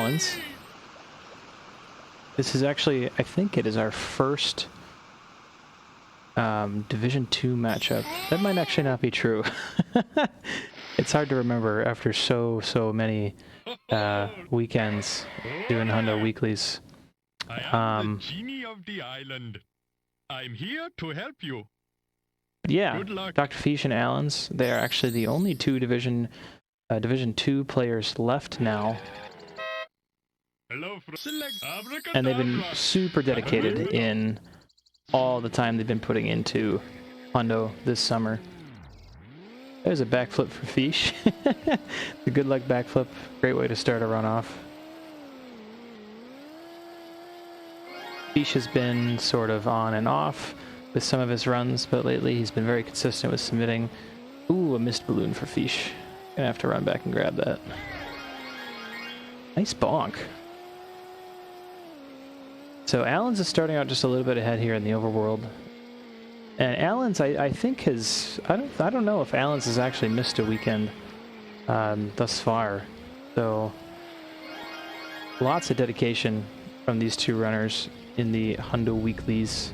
Allens. This is actually, I think it is our first Division 2 matchup. That might actually not be true. It's hard to remember after so many weekends doing Hundo weeklies. I am the genie of the island. I'm here to help you. Yeah, Good luck. Doctorfeesh and Allens, they are actually the only two Division 2 players left now. Hello, And they've been super dedicated in all the time they've been putting into Hundo this summer. There's a backflip for Feesh. The good luck backflip. Great way to start a run off. Feesh has been sort of on and off with some of his runs, but lately he's been very consistent with submitting. Ooh, a missed balloon for Feesh. Gonna have to run back and grab that. Nice bonk. So Allens is starting out just a little bit ahead here in the overworld. And Allens, I think has... I don't know if Allens has actually missed a weekend thus far. So lots of dedication from these two runners in the Hundo weeklies.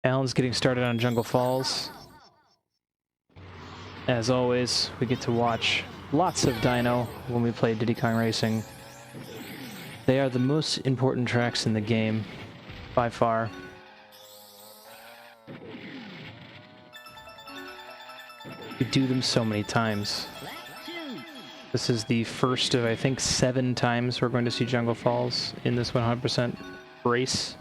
Allens getting started on Jungle Falls. As always, we get to watch lots of Dino when we play Diddy Kong Racing. They are the most important tracks in the game, by far. We do them so many times. This is the first of, I think, 7 times we're going to see Jungle Falls in this 100% race.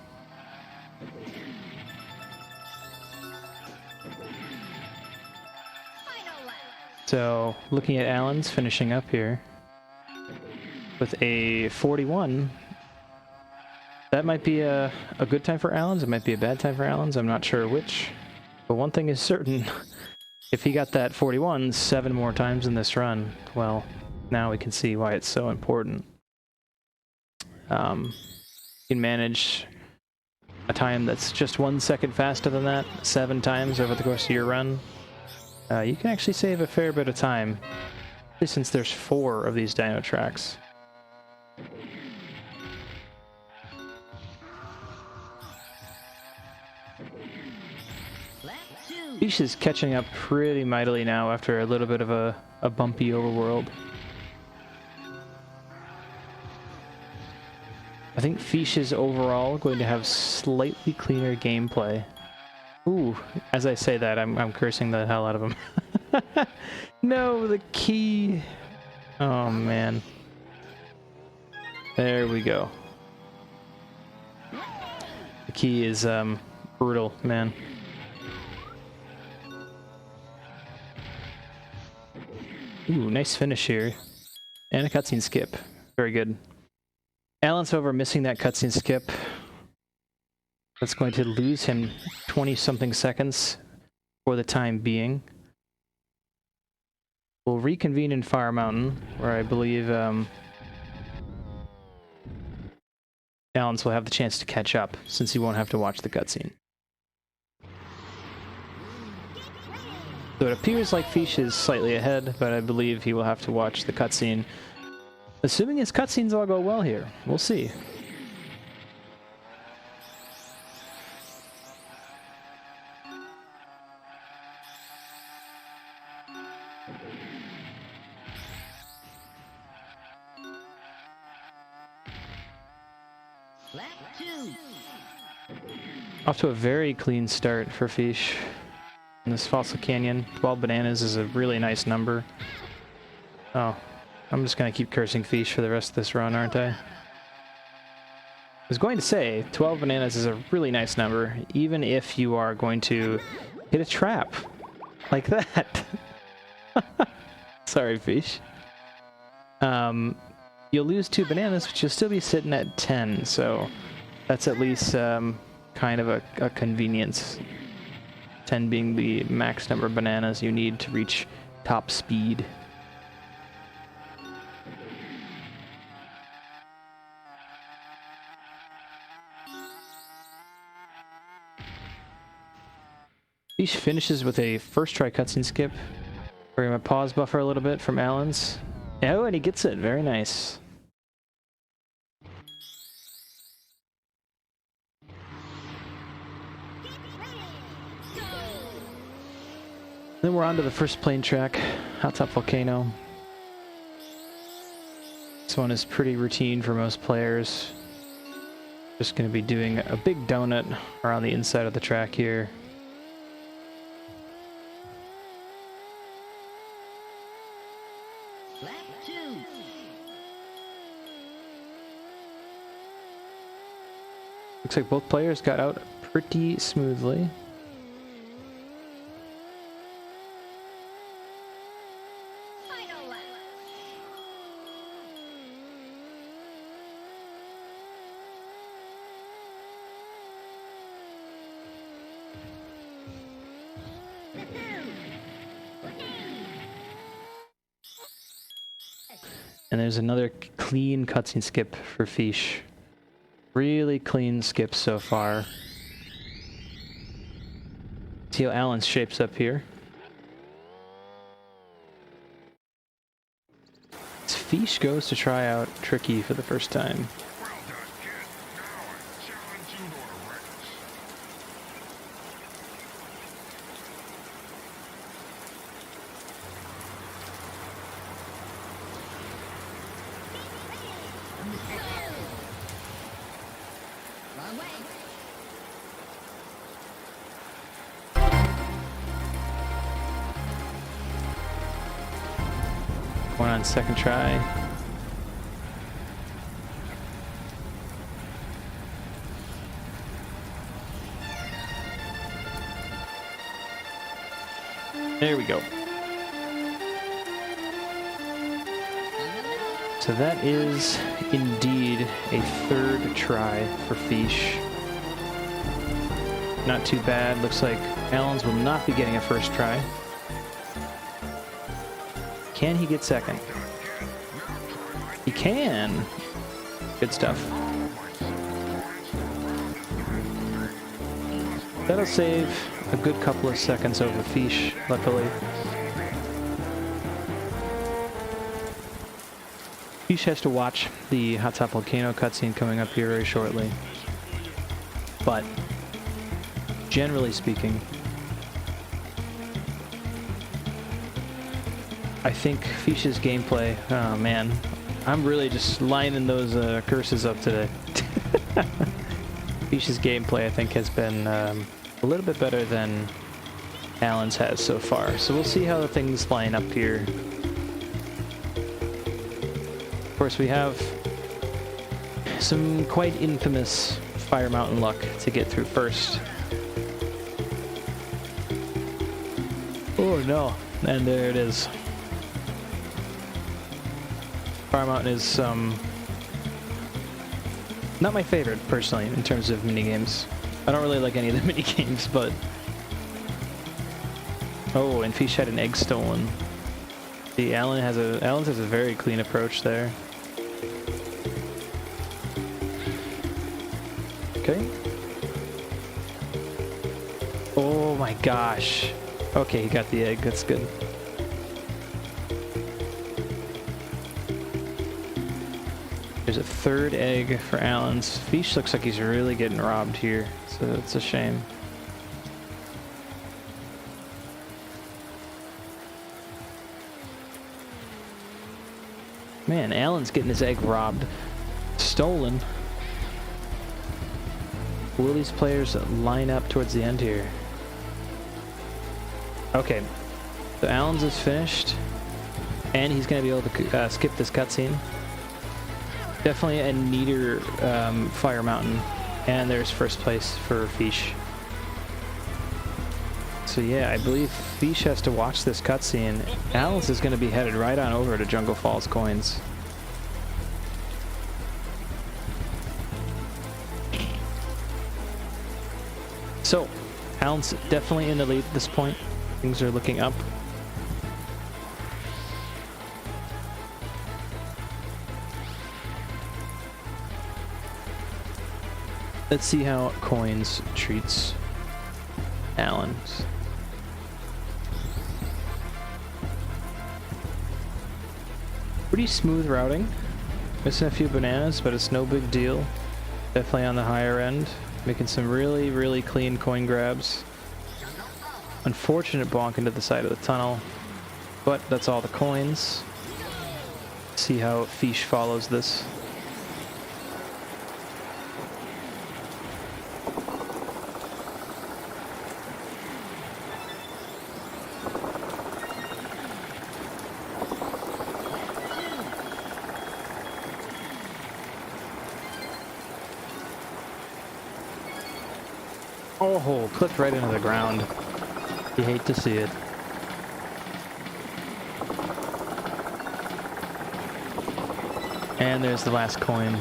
So, looking at Allens finishing up here with a 41. That might be a good time for Allens. It might be a bad time for Allens. I'm not sure which. But one thing is certain. If he got that 41 7 more times in this run, well, now we can see why it's so important. You can manage a time that's just 1 second faster than that 7 times over the course of your run. You can actually save a fair bit of time, especially since there's 4 of these dyno tracks. Feesh is catching up pretty mightily now after a little bit of a bumpy overworld. I think Feesh is overall going to have slightly cleaner gameplay. Ooh, as I say that, I'm cursing the hell out of him. No, the key. Oh, man. There we go. The key is brutal, man. Ooh, nice finish here. And a cutscene skip. Very good. Allens, however, missing that cutscene skip. That's going to lose him 20-something seconds for the time being. We'll reconvene in Fire Mountain, where I believe Allens will have the chance to catch up, since he won't have to watch the cutscene. So it appears like Feesh is slightly ahead, but I believe he will have to watch the cutscene. Assuming his cutscenes all go well here. We'll see. Off to a very clean start for Feesh in this Fossil Canyon. 12 bananas is a really nice number. Oh, I'm just going to keep cursing Feesh for the rest of this run, aren't I? I was going to say, 12 bananas is a really nice number, even if you are going to hit a trap like that. Sorry, Feesh. You'll lose 2 bananas, but you'll still be sitting at 10, so that's at least kind of a convenience. 10 being the max number of bananas you need to reach top speed. Feesh Fish finishes with a first try cutscene skip. We're gonna pause buffer a little bit from Allen's. Oh, and he gets it. Very nice. Then we're on to the first plane track, Hot Top Volcano. This one is pretty routine for most players. Just going to be doing a big donut around the inside of the track here. Lap 2. Looks like both players got out pretty smoothly. Final lap. And there's another clean cutscene skip for Fish. Really clean skip so far. See how Allen's shapes up here. Fish goes to try out Tricky for the first time. Wrong way. One on second try. There we go. So that is indeed a third try for Fish. Not too bad. Looks like Allen's will not be getting a first try. Can he get second? He can. Good stuff. That'll save a good couple of seconds over Fish, luckily. Fish has to watch the Hot Top Volcano cutscene coming up here very shortly. But, generally speaking, I think Fish's gameplay, oh man, I'm really just lining those curses up today. Fish's gameplay, I think, has been a little bit better than Allen's has so far. So we'll see how the things line up here. Of course, we have some quite infamous Fire Mountain luck to get through first. Oh no, and there it is. Fire Mountain is not my favorite, personally, in terms of minigames. I don't really like any of the minigames, but... Oh, and Fish had an egg stolen. See, Allen's has a very clean approach there. Okay. Oh my gosh. Okay, he got the egg. That's good. There's a third egg for Allen's. Fish looks like he's really getting robbed here, so it's a shame. Man, Allen's getting his egg robbed. Stolen. Will these players line up towards the end here? Okay, so Allen's is finished, and he's going to be able to skip this cutscene. Definitely a neater Fire Mountain, and there's first place for Fish. So yeah, I believe Fish has to watch this cutscene. Allen's is going to be headed right on over to Jungle Falls Coins. So, Allen's definitely in the lead at this point. Things are looking up. Let's see how Coins treats Allen's. Pretty smooth routing. Missing a few bananas, but it's no big deal. Definitely on the higher end. Making some really, really clean coin grabs. Unfortunate bonk into the side of the tunnel, but that's all the coins. See how Feesh follows this. Oh, clipped right into the ground. You hate to see it. And there's the last coin.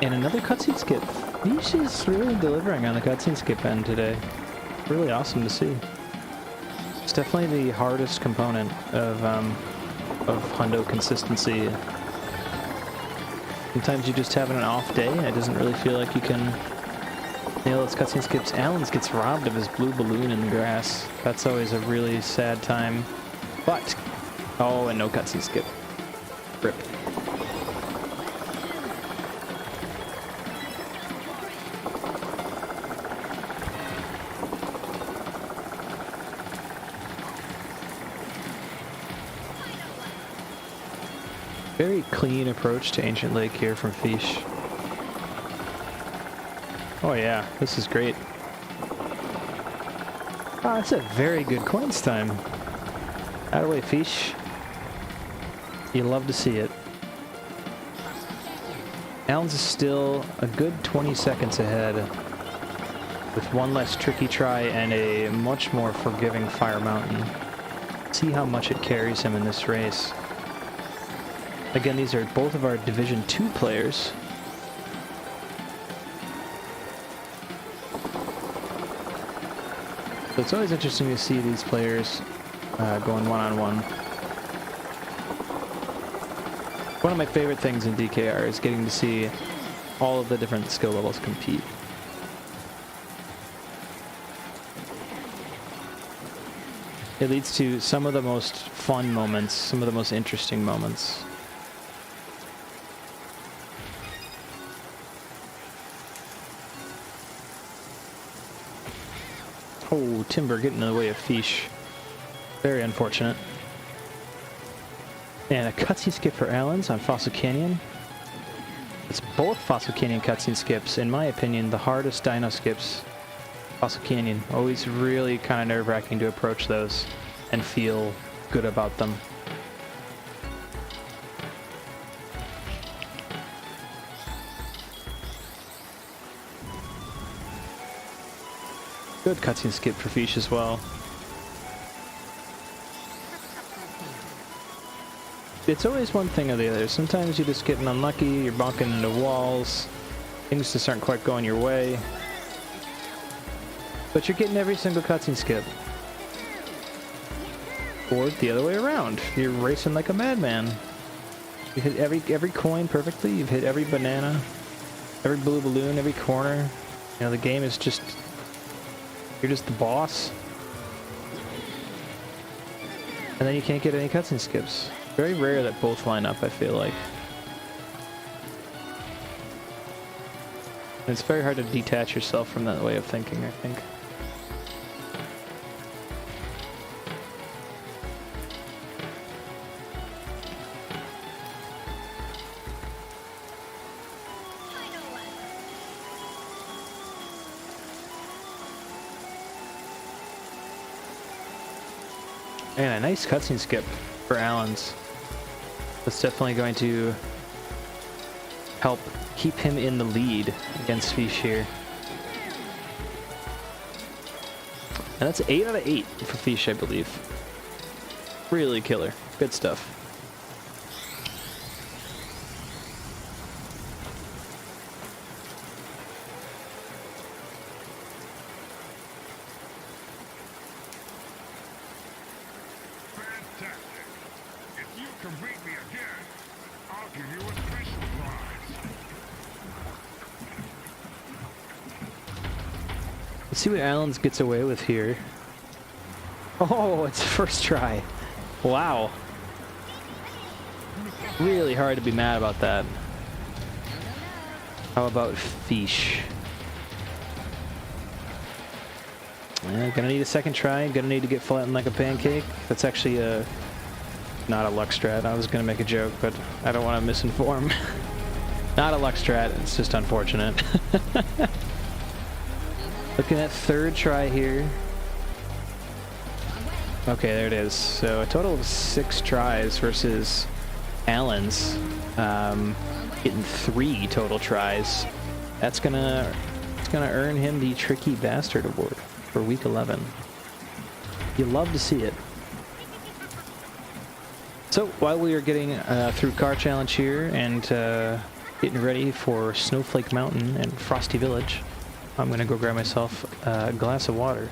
And another cutscene skip. Feesh is really delivering on the cutscene skip end today. Really awesome to see. It's definitely the hardest component of Hundo consistency. Sometimes you just having an off day and it doesn't really feel like you can nail those cutscene skips. Alan's gets robbed of his blue balloon in the grass. That's always a really sad time. But, oh, and no cutscene skip. Rip. Very clean approach to Ancient Lake here from Feesh. Oh yeah, this is great. Ah, that's a very good coins time. Out of the way, Feesh. You love to see it. Alan's is still a good 20 seconds ahead, with one less tricky try and a much more forgiving Fire Mountain. See how much it carries him in this race. Again, these are both of our Division 2 players. So it's always interesting to see these players going one-on-one. One of my favorite things in DKR is getting to see all of the different skill levels compete. It leads to some of the most fun moments, some of the most interesting moments. Oh, Timber getting in the way of Feesh. Very unfortunate. And a cutscene skip for Allen's on Fossil Canyon. It's both Fossil Canyon cutscene skips, in my opinion, the hardest dino skips. Fossil Canyon, always really kind of nerve-wracking to approach those and feel good about them. Good cutscene skip for Feesh as well. It's always one thing or the other. Sometimes you're just getting unlucky, you're bonking into walls, things just aren't quite going your way. But you're getting every single cutscene skip. Or the other way around. You're racing like a madman. You hit every coin perfectly, you've hit every banana, every blue balloon, every corner. You know, the game is just... You're just the boss. And then you can't get any cutscene skips. Very rare that both line up, I feel like. And it's very hard to detach yourself from that way of thinking, I think. And a nice cutscene skip for Allen's. That's definitely going to help keep him in the lead against Feesh here. And that's 8 out of 8 for Feesh, I believe. Really killer. Good stuff. Fantastic. If you can beat me again, I'll give you a special Let's see what Alan's gets away with here. Oh, it's first try. Wow. Really hard to be mad about that. How about Feesh? Gonna need a second try. Gonna need to get flattened like a pancake. That's actually not a luck strat. I was gonna make a joke, but I don't want to misinform. Not a luck strat. It's just unfortunate. Looking at third try here. Okay, there it is. So a total of 6 tries versus Alan's getting 3 total tries. It's gonna earn him the Tricky Bastard Award for week 11. You love to see it. So while we are getting through Car Challenge here and getting ready for Snowflake Mountain and Frosty Village, I'm gonna go grab myself a glass of water.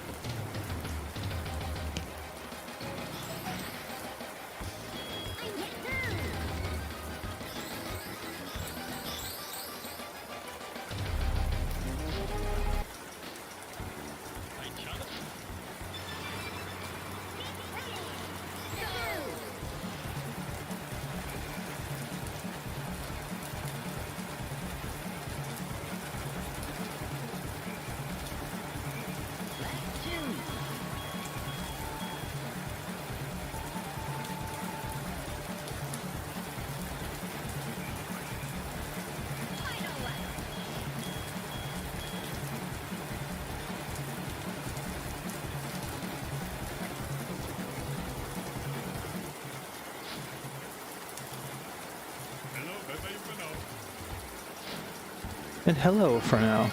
And hello for now.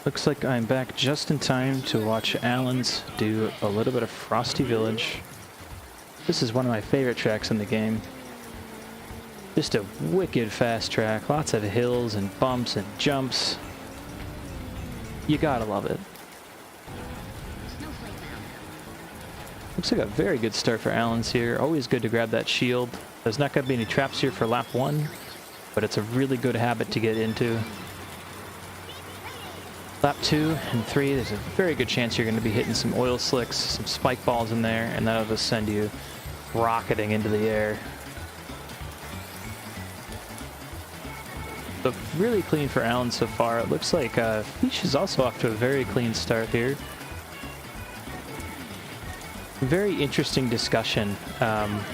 Looks like I'm back just in time to watch Alan's do a little bit of Frosty Village. This is one of my favorite tracks in the game. Just a wicked fast track, lots of hills and bumps and jumps. You gotta love it. Looks like a very good start for Alan's here. Always good to grab that shield. There's not gonna be any traps here for lap 1. But it's a really good habit to get into. Lap 2 and 3, there's a very good chance you're going to be hitting some oil slicks, some spike balls in there, and that'll just send you rocketing into the air. So really clean for Alan so far. It looks like Feesh is also off to a very clean start here. Very interesting discussion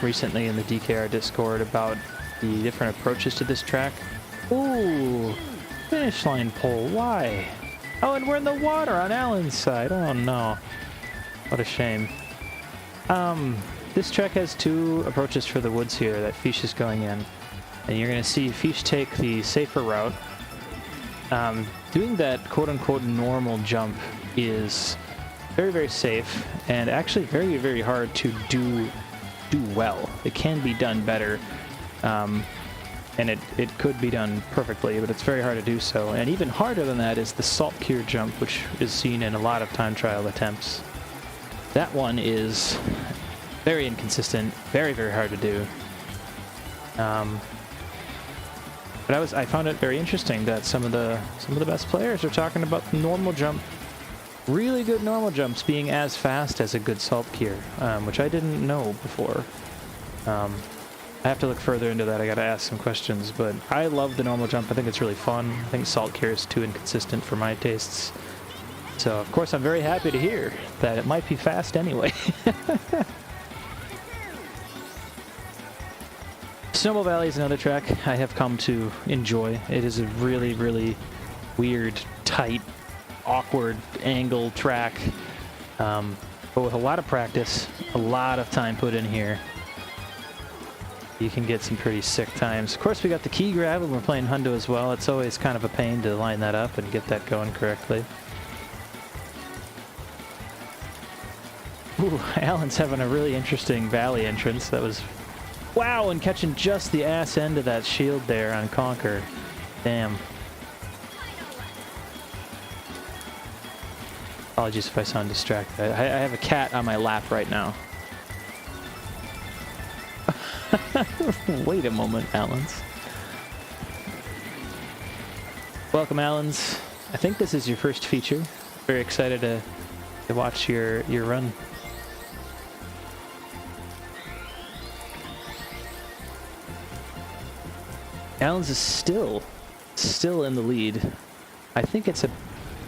recently in the DKR Discord about the different approaches to this track. Ooh, finish line pole, why? Oh, and we're in the water on Alan's side. Oh no, what a shame. This track has 2 approaches for the woods here that Feesh is going in. And you're gonna see Feesh take the safer route. Doing that quote-unquote normal jump is very, very safe and actually very, very hard to do well. It can be done better. And it could be done perfectly, but it's very hard to do so. And even harder than that is the salt cure jump, which is seen in a lot of time trial attempts. That one is very inconsistent, very, very hard to do. But I found it very interesting that some of the best players are talking about the normal jump, really good normal jumps being as fast as a good salt cure, which I didn't know before. I have to look further into that. I gotta ask some questions, but I love the normal jump. I think it's really fun. I think salt cure is too inconsistent for my tastes. So, of course, I'm very happy to hear that it might be fast anyway. Snowball Valley is another track I have come to enjoy. It is a really, really weird, tight, awkward angle track, but with a lot of practice, a lot of time put in here, you can get some pretty sick times. Of course, we got the key grab when we're playing Hundo as well. It's always kind of a pain to line that up and get that going correctly. Ooh, Alan's having a really interesting valley entrance. That was... Wow, and catching just the ass end of that shield there on Conquer. Damn. Apologies if I sound distracted. I have a cat on my lap right now. Wait a moment, Allens. Welcome, Allens. I think this is your first feature. Very excited to watch your run. Alan's is still in the lead. I think it's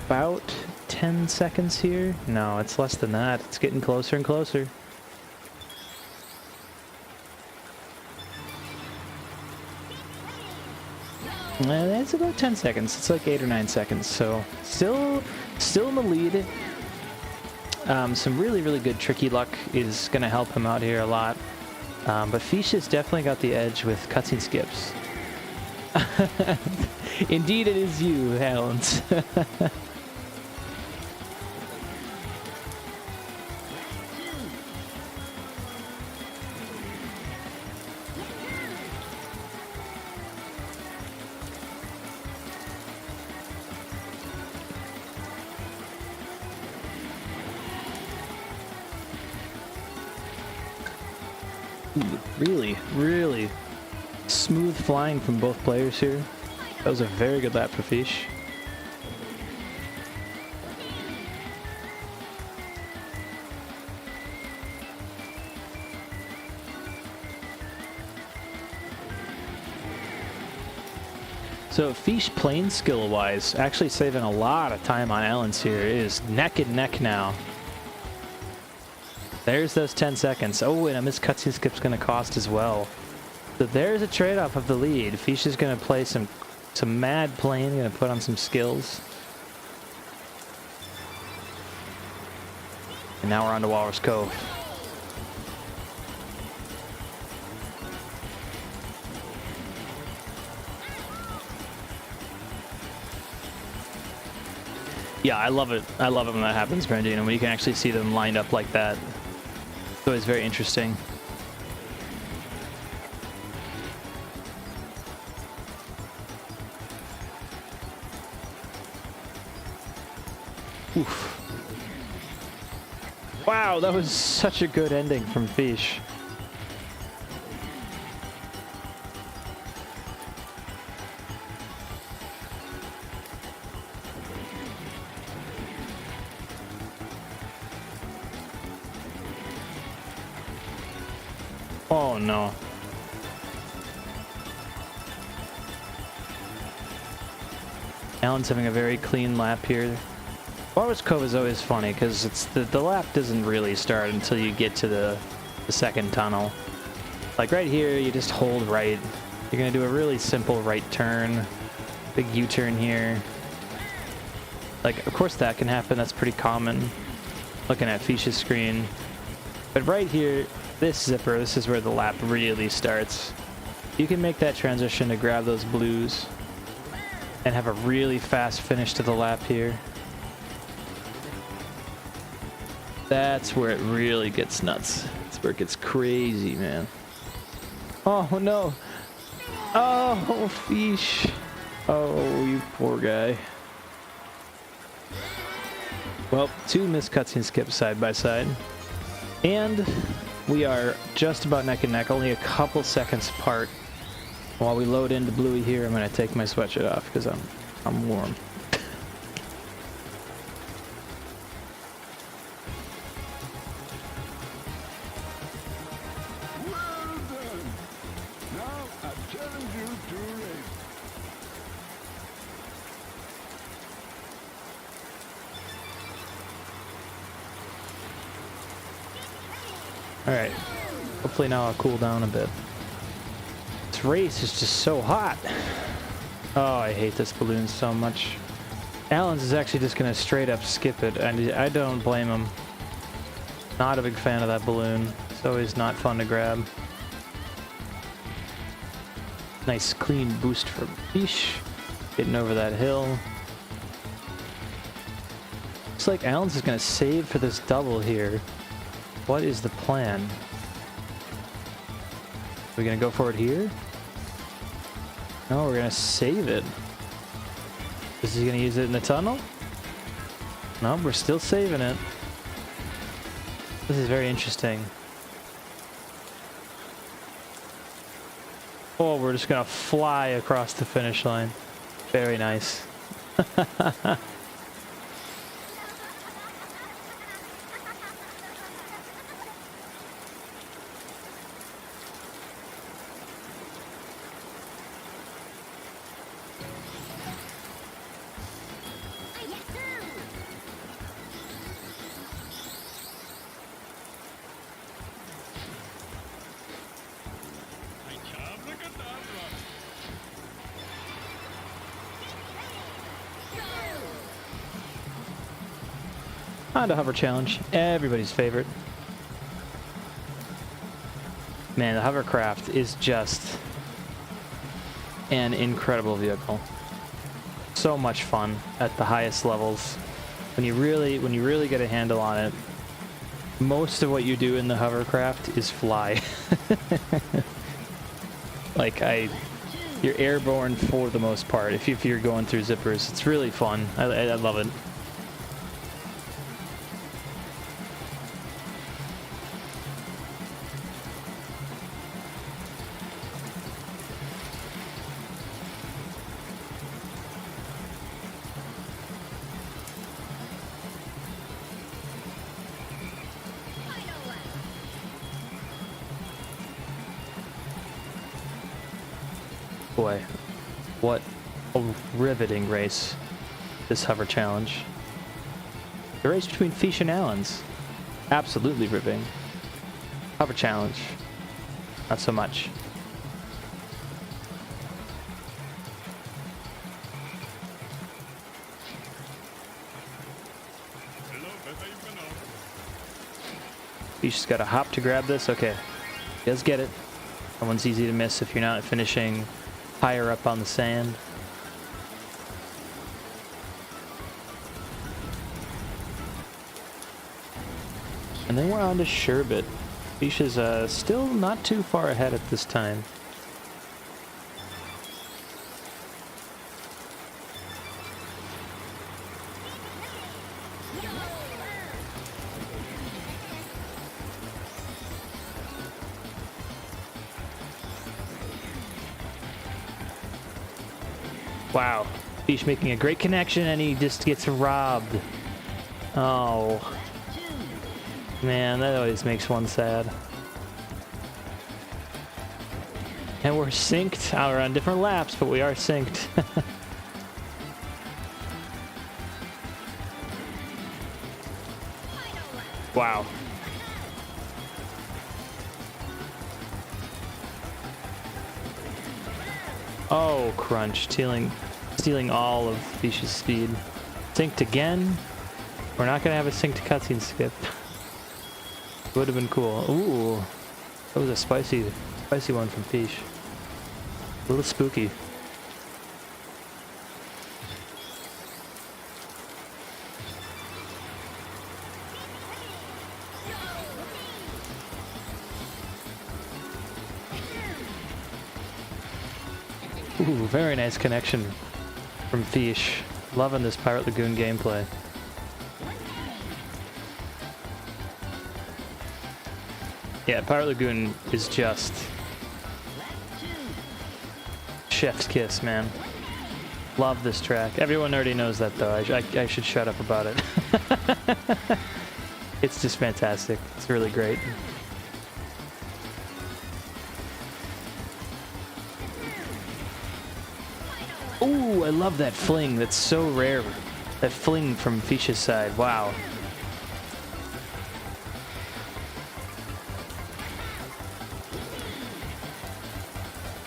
about 10 seconds here. No, it's less than that. It's getting closer and closer. It's about 10 seconds. It's like 8 or 9 seconds. So still in the lead. Some really good tricky luck is going to help him out here a lot. But Feesh has definitely got the edge with cutscene skips. Indeed, it is you, Hounds. Really smooth flying from both players here. That was a very good lap for Feesh. So Feesh plane skill wise, actually saving a lot of time on Alan's here. It is neck and neck now. There's those 10 seconds. Oh, and a missed cutscene skip's going to cost as well. So there's a trade-off of the lead. Feesh is going to play some mad plane, going to put on some skills. And now we're on to Walrus Cove. Yeah, I love it. I love it when that happens, Brandon. When you can actually see them lined up like that. It's always very interesting. Oof. Wow, that was such a good ending from Feesh. Oh no. Alan's having a very clean lap here. Walrus Cove is always funny because it's the lap doesn't really start until you get to the second tunnel. Like right here, you just hold right. You're gonna do a really simple right turn, big U-turn here. Like, of course that can happen. That's pretty common. Looking at Feesh's screen, but right here, this zipper, this is where the lap really starts. You can make that transition to grab those blues and have a really fast finish to the lap here. That's where it really gets nuts. That's where it gets crazy, man. Oh no. Oh, Feesh. Oh, you poor guy. Well, 2 missed cutscene skips side by side. And we are just about neck and neck, only a couple seconds apart. While we load into Bluey here, I'm going to take my sweatshirt off because I'm warm. Alright, hopefully now I'll cool down a bit. This race is just so hot. Oh, I hate this balloon so much. Alan's is actually just going to straight up skip it, and I don't blame him. Not a big fan of that balloon. It's always not fun to grab. Nice clean boost from Feesh. Getting over that hill. Looks like Alan's is going to save for this double here. What is the plan? Are we gonna go for it here? No, we're gonna save it. Is he gonna use it in the tunnel? No, we're still saving it. This is very interesting. Oh, we're just gonna fly across the finish line. Very nice. Honda Hover Challenge, everybody's favorite. Man, the hovercraft is just an incredible vehicle. So much fun at the highest levels. When you really get a handle on it, most of what you do in the hovercraft is fly. Like you're airborne for the most part. If you're going through zippers, it's really fun. I love it. Boy, what a riveting race, this hover challenge. The race between Feesh and Allens, absolutely riveting. Hover challenge, not so much. Feesh's got a hop to grab this. Okay, he does get it. That one's easy to miss if you're not finishing higher up on the sand. And then we're on to Sherbet. Feesh is still not too far ahead at this time. Wow, Feesh making a great connection and he just gets robbed. Oh, man, that always makes one sad. And we're synced. We're on different laps, but we are synced. Wow. Oh, crunch, stealing all of Feesh's speed. Synced again. We're not gonna have a synced cutscene skip. Would have been cool. Ooh, that was a spicy one from Feesh. A little spooky. Ooh, very nice connection from Feesh. Loving this Pirate Lagoon gameplay. Yeah, Pirate Lagoon is just chef's kiss, man. Love this track. Everyone already knows that, though. I should shut up about it. It's just fantastic. It's really great. Ooh, I love that fling. That's so rare. That fling from Feesh's side. Wow.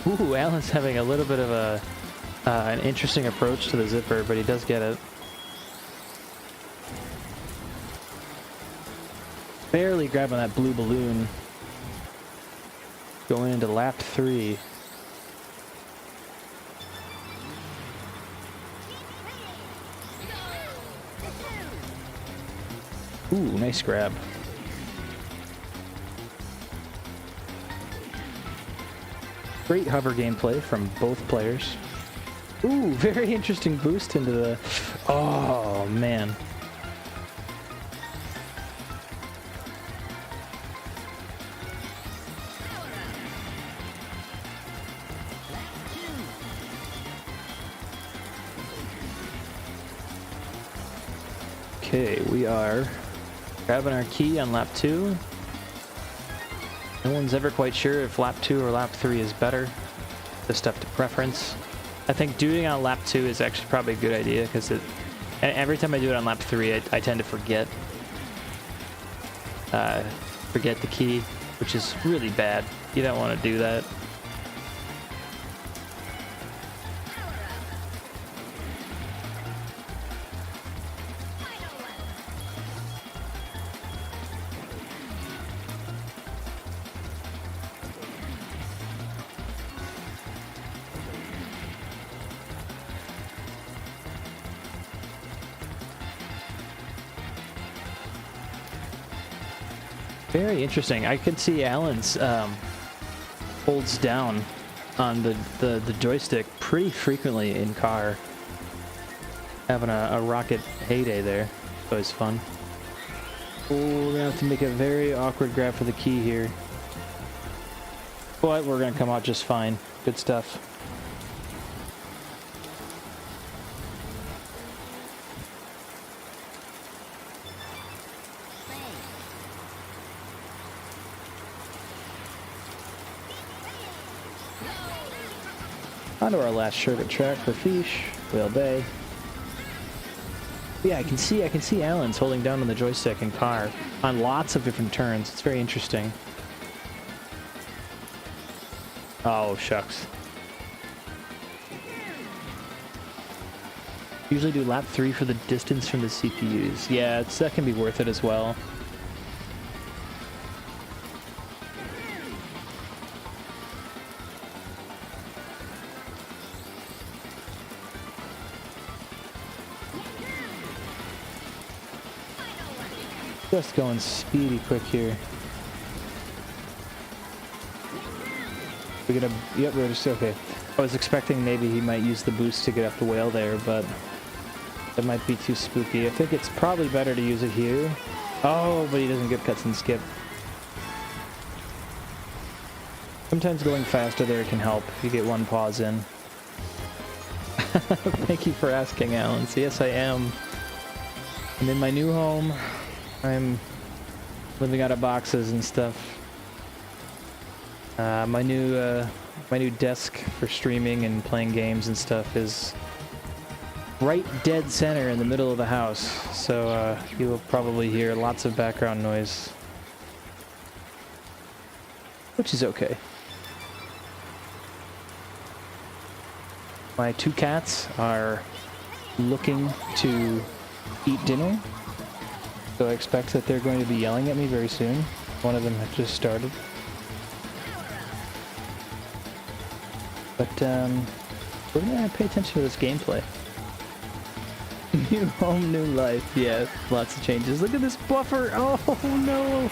Ooh, Alan's having a little bit of an interesting approach to the zipper, but he does get it. Barely grabbing that blue balloon. Going into lap 3. Ooh, nice grab. Great hover gameplay from both players. Ooh, very interesting boost into the... Oh, man. Okay, we are grabbing our key on lap 2. No one's ever quite sure if lap 2 or lap 3 is better. Just up to preference. I think doing it on lap 2 is actually probably a good idea because every time I do it on lap 3, I tend to forget the key, which is really bad. You don't want to do that. Very interesting. I could see Alan's holds down on the joystick pretty frequently in car. Having a rocket heyday there. It's always fun. Oh, we're gonna have to make a very awkward grab for the key here. But we're gonna come out just fine. Good stuff. On to our last sherbet track for Feesh, Whale Bay. Yeah, I can see Alan's holding down on the joystick in car on lots of different turns. It's very interesting. Oh, shucks. Usually do lap 3 for the distance from the CPUs. Yeah, that can be worth it as well. Just going speedy quick here. We're gonna, yep, we're just, okay. I was expecting maybe he might use the boost to get up the whale there, but that might be too spooky. I think it's probably better to use it here. Oh, but he doesn't get cuts and skip. Sometimes going faster there can help if you get one pause in. Thank you for asking, Alan. So yes, I am. I'm in my new home. I'm living out of boxes and stuff. My new desk for streaming and playing games and stuff is right dead center in the middle of the house, so you will probably hear lots of background noise, which is okay. My 2 cats are looking to eat dinner. So I expect that they're going to be yelling at me very soon. One of them had just started. But we're gonna pay attention to this gameplay. New home, new life. Yeah, lots of changes. Look at this buffer. Oh no.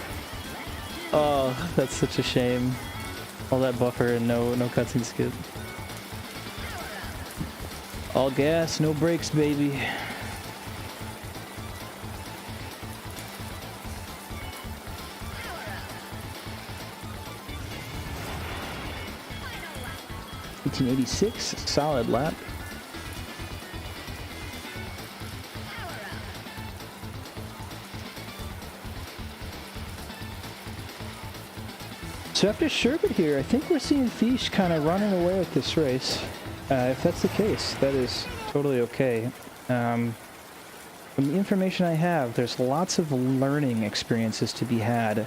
Oh, that's such a shame. All that buffer and no cutscene skip. All gas, no brakes, baby. .86, solid lap. So after Sherbet here, I think we're seeing Feesh kind of running away with this race. If that's the case, that is totally okay. From the information I have, there's lots of learning experiences to be had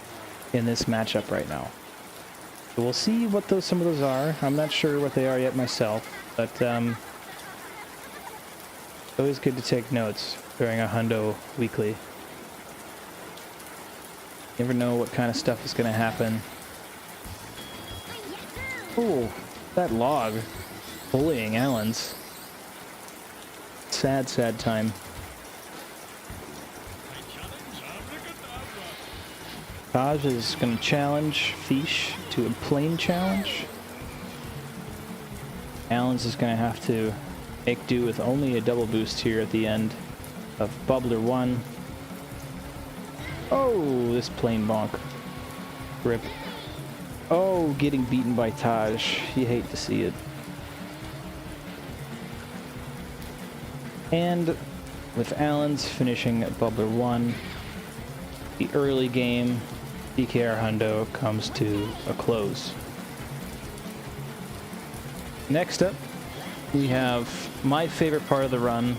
in this matchup right now. So we'll see what some of those are. I'm not sure what they are yet myself, but it's always good to take notes during a Hundo weekly. You never know what kind of stuff is going to happen. Oh, that log bullying Alan's. Sad, sad time. Taj is going to challenge Feesh to a plane challenge. Alan's is going to have to make do with only a double boost here at the end of Bubbler 1. Oh, this plane bonk. Rip. Oh, getting beaten by Taj. You hate to see it. And with Alan's finishing at Bubbler 1, the early game DKR Hundo comes to a close. Next up, we have my favorite part of the run.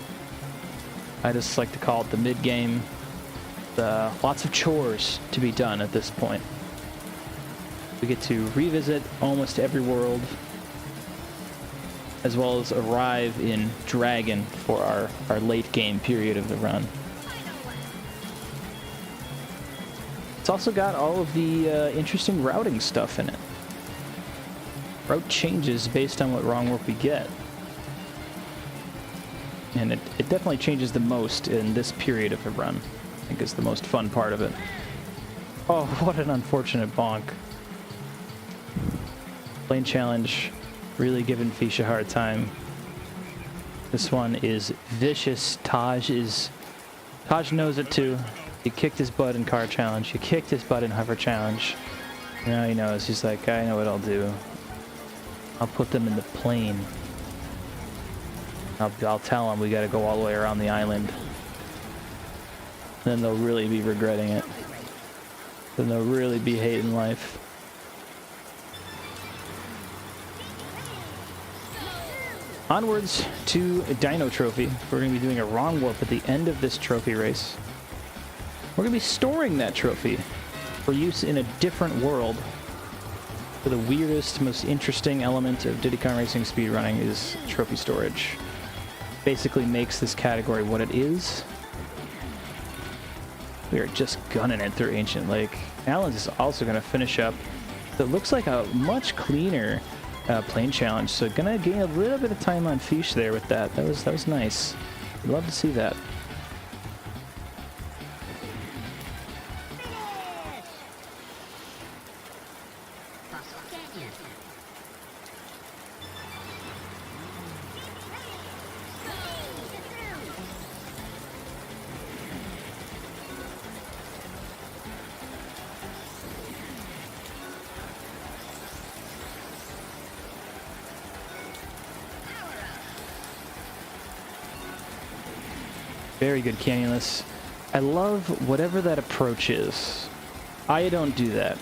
I just like to call it the mid-game. Lots of chores to be done at this point. We get to revisit almost every world, as well as arrive in Dragon for our late game period of the run. It's also got all of the interesting routing stuff in it. Route changes based on what wrong work we get. And it definitely changes the most in this period of the run. I think it's the most fun part of it. Oh, what an unfortunate bonk. Plane challenge really giving Fish a hard time. This one is vicious. Taj knows it too. He kicked his butt in car challenge. He kicked his butt in hover challenge. Now he knows. He's like, I know what I'll do. I'll put them in the plane. I'll tell them we got to go all the way around the island. Then they'll really be regretting it. Then they'll really be hating life. Onwards to a Dino Trophy. We're going to be doing a wrong warp at the end of this trophy race. We're going to be storing that trophy for use in a different world. For the weirdest, most interesting element of Diddy Kong Racing speedrunning is trophy storage. Basically makes this category what it is. We are just gunning it through Ancient Lake. Alan's is also going to finish up. It looks like a much cleaner plane challenge, so gonna gain a little bit of time on Fish there with that. That was nice. Love to see that. Very good canyonless. I love whatever that approach is. I don't do that.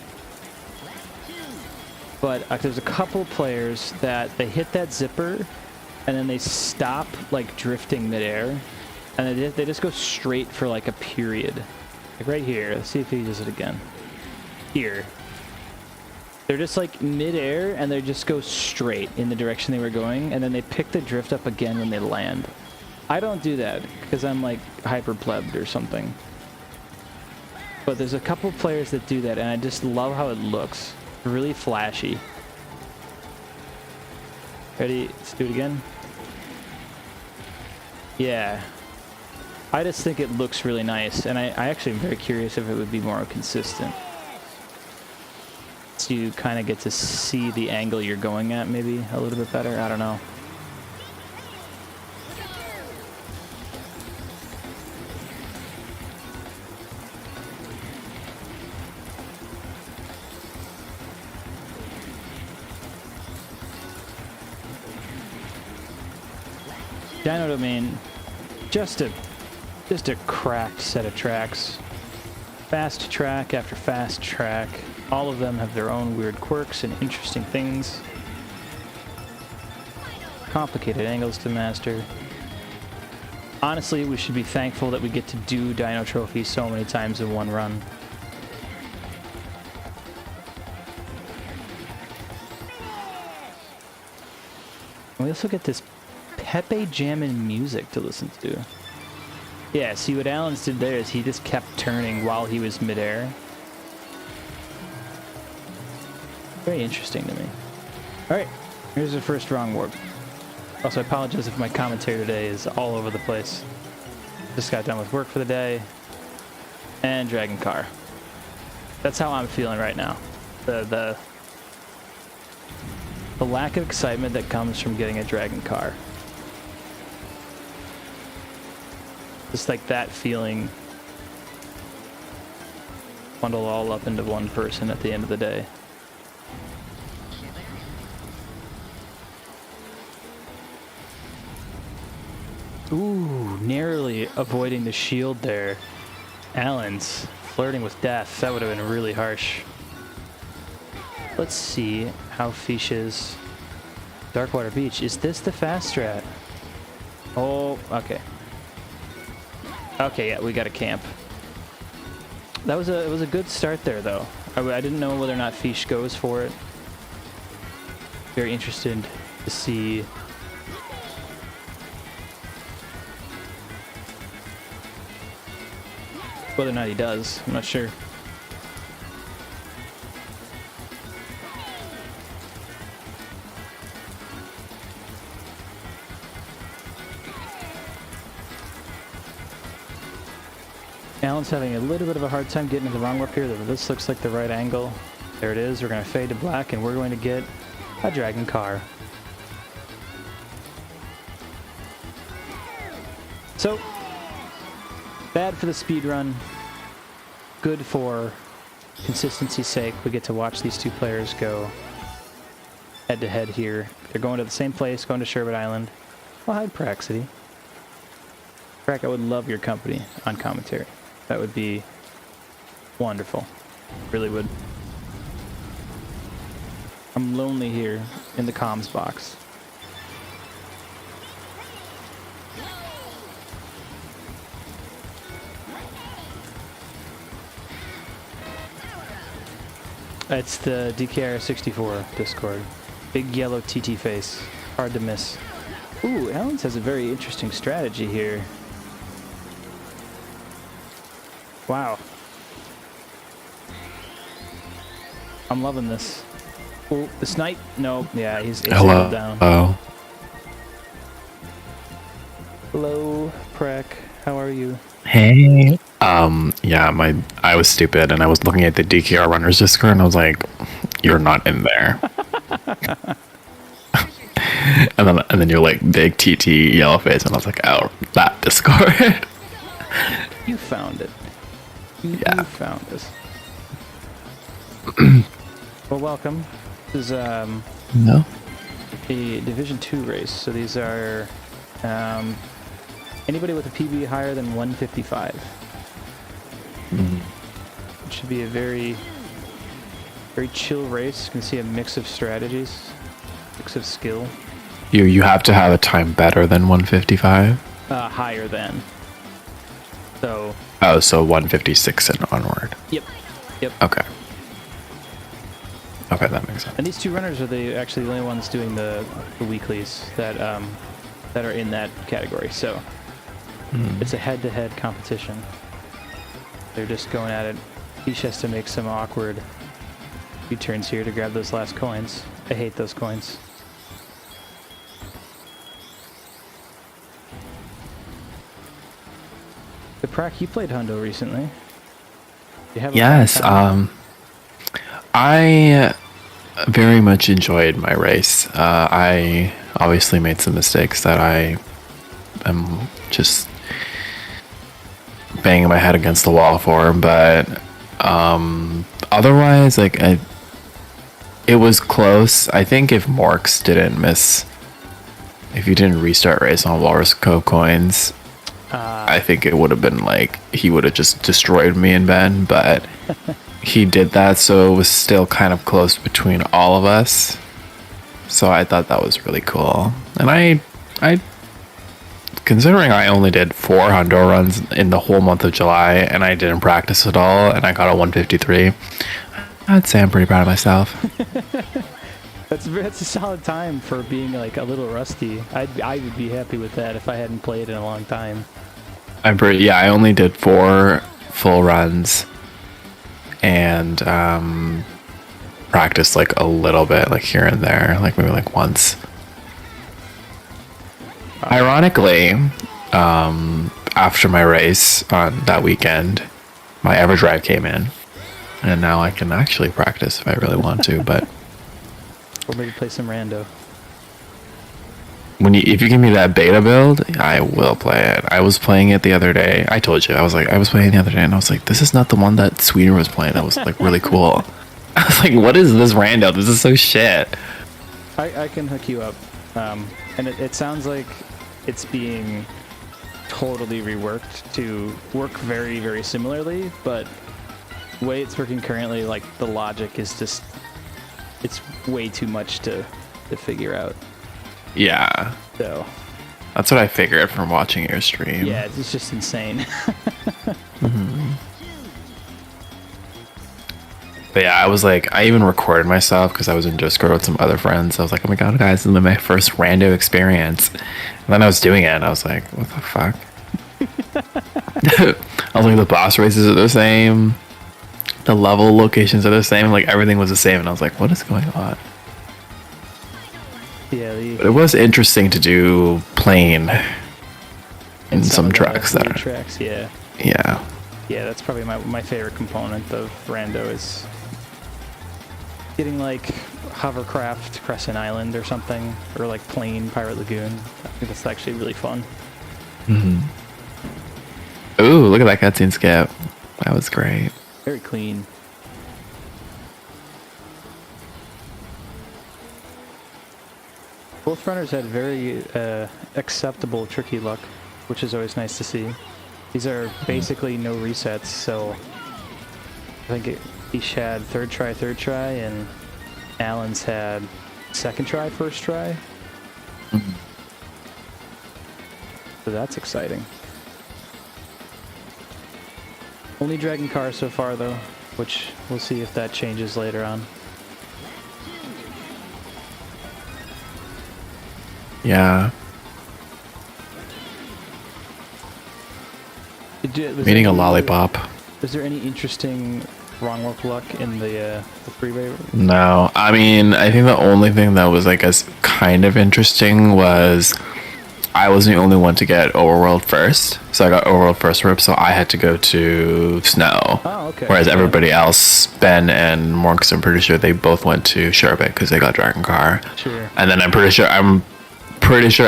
But there's a couple players that they hit that zipper and then they stop like drifting midair and they just go straight for like a period. Like right here. Let's see if he does it again. Here. They're just like midair and they just go straight in the direction they were going and then they pick the drift up again when they land. I don't do that because I'm like hyper plebbed or something. But there's a couple players that do that and I just love how it looks. Really flashy. Ready? Let's do it again. Yeah. I just think it looks really nice and I actually am very curious if it would be more consistent. So you kind of get to see the angle you're going at maybe a little bit better. I don't know. Dino Domain, just a cracked set of tracks. Fast track after fast track. All of them have their own weird quirks and interesting things. Complicated angles to master. Honestly, we should be thankful that we get to do Dino Trophy so many times in one run. We also get this Pepe jammin' music to listen to. Yeah, see what Alan's did there is he just kept turning while he was midair. Very interesting to me. Alright, here's the first wrong warp. Also, I apologize if my commentary today is all over the place. Just got done with work for the day. And Dragon Car. That's how I'm feeling right now. The lack of excitement that comes from getting a Dragon Car. Just like that feeling bundled all up into one person at the end of the day. Ooh, narrowly avoiding the shield there. Alan's flirting with death. That would have been really harsh. Let's see how Fish is. Darkwater Beach. Is this the fast strat? Oh, okay. Okay, yeah, we got a camp. It was a good start there, though. I didn't know whether or not Fish goes for it. Very interested to see whether or not he does. I'm not sure. Alan's having a little bit of a hard time getting to the wrong warp here. This looks like the right angle. There it is. We're going to fade to black, and we're going to get a dragon car. So, bad for the speed run. Good for consistency's sake. We get to watch these two players go head-to-head here. They're going to the same place, going to Sherbet Island. Well, hi, Praxity. Prax, I would love your company on commentary. That would be wonderful. Really would. I'm lonely here in the comms box. It's the DKR64 Discord. Big yellow TT face. Hard to miss. Ooh, Alan's has a very interesting strategy here. Wow. I'm loving this. Oh, the snipe? No, yeah, he's Hello. down. Oh. Hello, Prek. How are you? Hey. Yeah, I was stupid and I was looking at the DKR runners Discord and I was like, you're not in there. and then you're like big TT yellow face and I was like, oh, that Discord. You found it. You found us. Well, welcome. This is No. a Division 2 race, so these are anybody with a PB higher than 155. It should be a very, very chill race. You can see a mix of strategies, mix of skill. You have to have a time better than 155. Higher than. So. Oh, so 156 and onward. Yep. Okay. Okay, that makes sense. And these two runners are actually the only ones doing the weeklies that are in that category. So it's a head-to-head competition. They're just going at it. Each has to make some awkward U-turns here to grab those last coins. I hate those coins. The Prac, you played Hundo recently. You have Yes, I very much enjoyed my race. I obviously made some mistakes that I am just banging my head against the wall for, but otherwise, like, it was close. I think if Morks if you didn't restart race on Walrus Cove coins, I think it would have been like he would have just destroyed me and Ben, but he did that, so it was still kind of close between all of us. So I thought that was really cool. And I considering I only did 4 Hundo runs in the whole month of July and I didn't practice at all and I got a 153, I'd say I'm pretty proud of myself. That's a solid time for being like a little rusty. I would be happy with that if I hadn't played in a long time. I only did 4 full runs and practiced like a little bit, like here and there, like maybe like once. Ironically, after my race on that weekend, my EverDrive came in, and now I can actually practice if I really want to. But or maybe play some rando. If you give me that beta build, I will play it. I was playing it the other day. I told you, I was playing the other day, and I was like, this is not the one that Sweden was playing. That was like really cool. I was like, what is this rando? This is so shit. I can hook you up, and it sounds like it's being totally reworked to work very, very similarly, but the way it's working currently, like the logic is just, it's way too much to figure out. Yeah. So that's what I figured from watching your stream. yeah, it's just insane. But yeah, I was like, I even recorded myself because I was in Discord with some other friends. I was like, oh my god, guys, this is my first rando experience. And then I was doing it and I was like, what the fuck? I was like, the boss races are the same. The level locations are the same. Like, everything was the same. And I was like, what is going on? Yeah, but it was interesting to do plane in some of the tracks that are... tracks, yeah. Yeah. Yeah, that's probably my favorite component of Rando is getting like hovercraft Crescent Island or something, or like plane Pirate Lagoon. I think that's actually really fun. Ooh, look at that cutscene skip. That was great. Very clean. Both runners had very acceptable tricky luck, which is always nice to see. These are basically no resets, so I think each had third try, and Alan's had second try, first try. So that's exciting. Only Dragon Car so far, though, which we'll see if that changes later on. Yeah. Meaning a lollipop. Was there any interesting wrong work luck in the freeway? No, I mean, I think the only thing that was, I guess, kind of interesting was I was the only one to get Overworld first. So I got Overworld first rip, so I had to go to Snow. Oh, okay. Whereas everybody else, Ben and Morks, I'm pretty sure they both went to Sherbet because they got Dragon Car. Sure. And then I'm pretty sure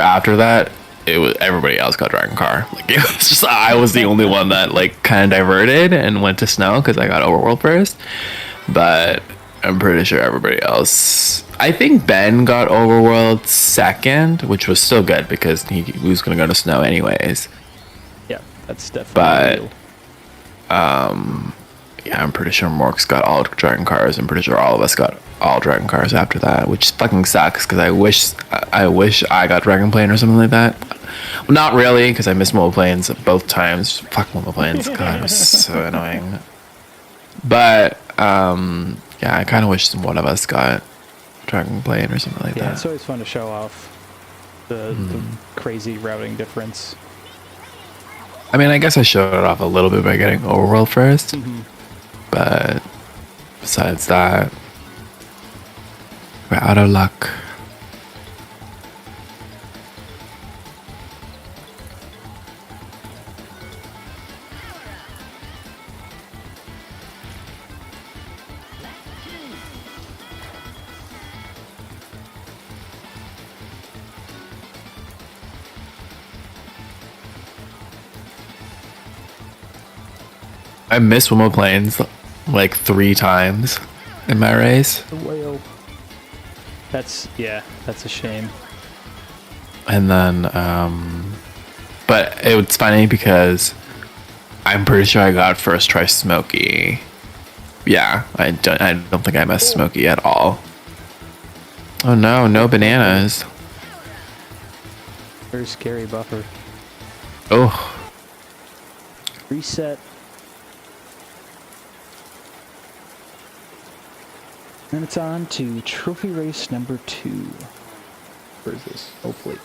after that, it was everybody else got Dragon Car. Like, it was just I was the only one that like kind of diverted and went to Snow because I got Overworld first. But I'm pretty sure everybody else. I think Ben got Overworld second, which was still good because he was going to go to Snow anyways. Yeah, that's definitely. Yeah, I'm pretty sure Morks got all Dragon Cars. I'm pretty sure all of us got all Dragon Cars after that, which fucking sucks because I wish I got Dragon Plane or something like that. Well, not really, because I missed mobile planes both times. Fuck mobile planes. God, it was so annoying. But yeah, I kind of wish one of us got Dragon Plane or something like that. Yeah, it's always fun to show off the crazy routing difference. I mean, I guess I showed it off a little bit by getting Overworld first. But besides that, we're out of luck. I missed Wimble Plains like 3 times in my race. Whale. That's a shame. And then, but it's funny because I'm pretty sure I got first try Smokey. Yeah, I don't think I missed Smokey at all. Oh no, no bananas. Very scary buffer. Oh. Reset. Then it's on to trophy race number 2. Where is this? Hopefully.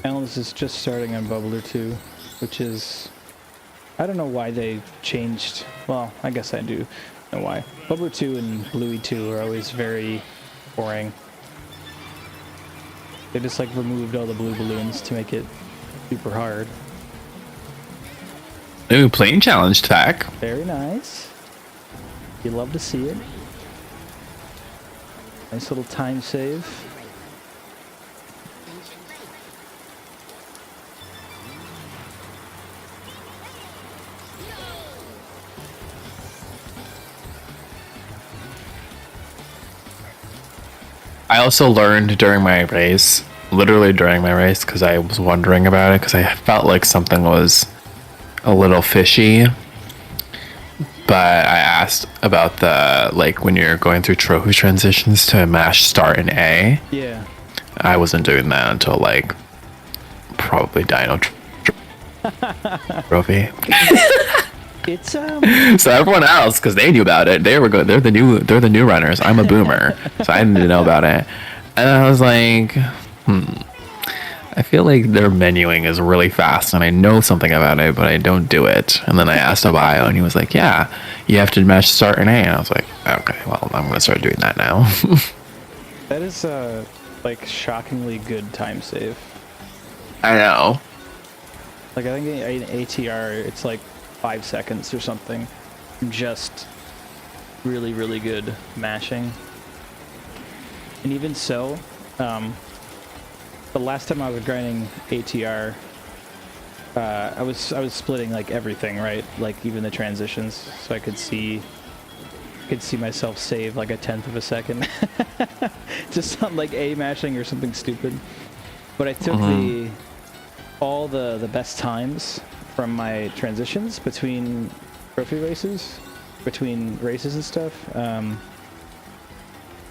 Alan's is just starting on Bubbler 2, which is... I don't know why they changed... Well, I guess I do know why. Bubbler 2 and Bluey 2 are always very boring. They just like removed all the blue balloons to make it super hard. Ooh, plane challenge tech. Very nice. You love to see it. Nice little time save. I also learned during my race, literally during my race, because I was wondering about it, because I felt like something was a little fishy. But I asked about the, like, when you're going through trophy transitions to mash start in A. Yeah. I wasn't doing that until, like, probably Dino Trophy. It's So everyone else, because they knew about it, they were good. They're the new runners. I'm a boomer, so I didn't know about it. And I was like, I feel like their menuing is really fast, and I know something about it, but I don't do it. And then I asked Abio, and he was like, "Yeah, you have to match start and A." And I was like, "Okay, well, I'm gonna start doing that now." That is like shockingly good time save. I know. Like I think in ATR it's like 5 seconds or something. Just really, really good mashing. And even so, the last time I was grinding ATR, I was splitting like everything, right? Like even the transitions, so I could see myself save like 1/10 of a second, just on like A mashing or something stupid. But I took all the best times from my transitions between trophy races, between races and stuff.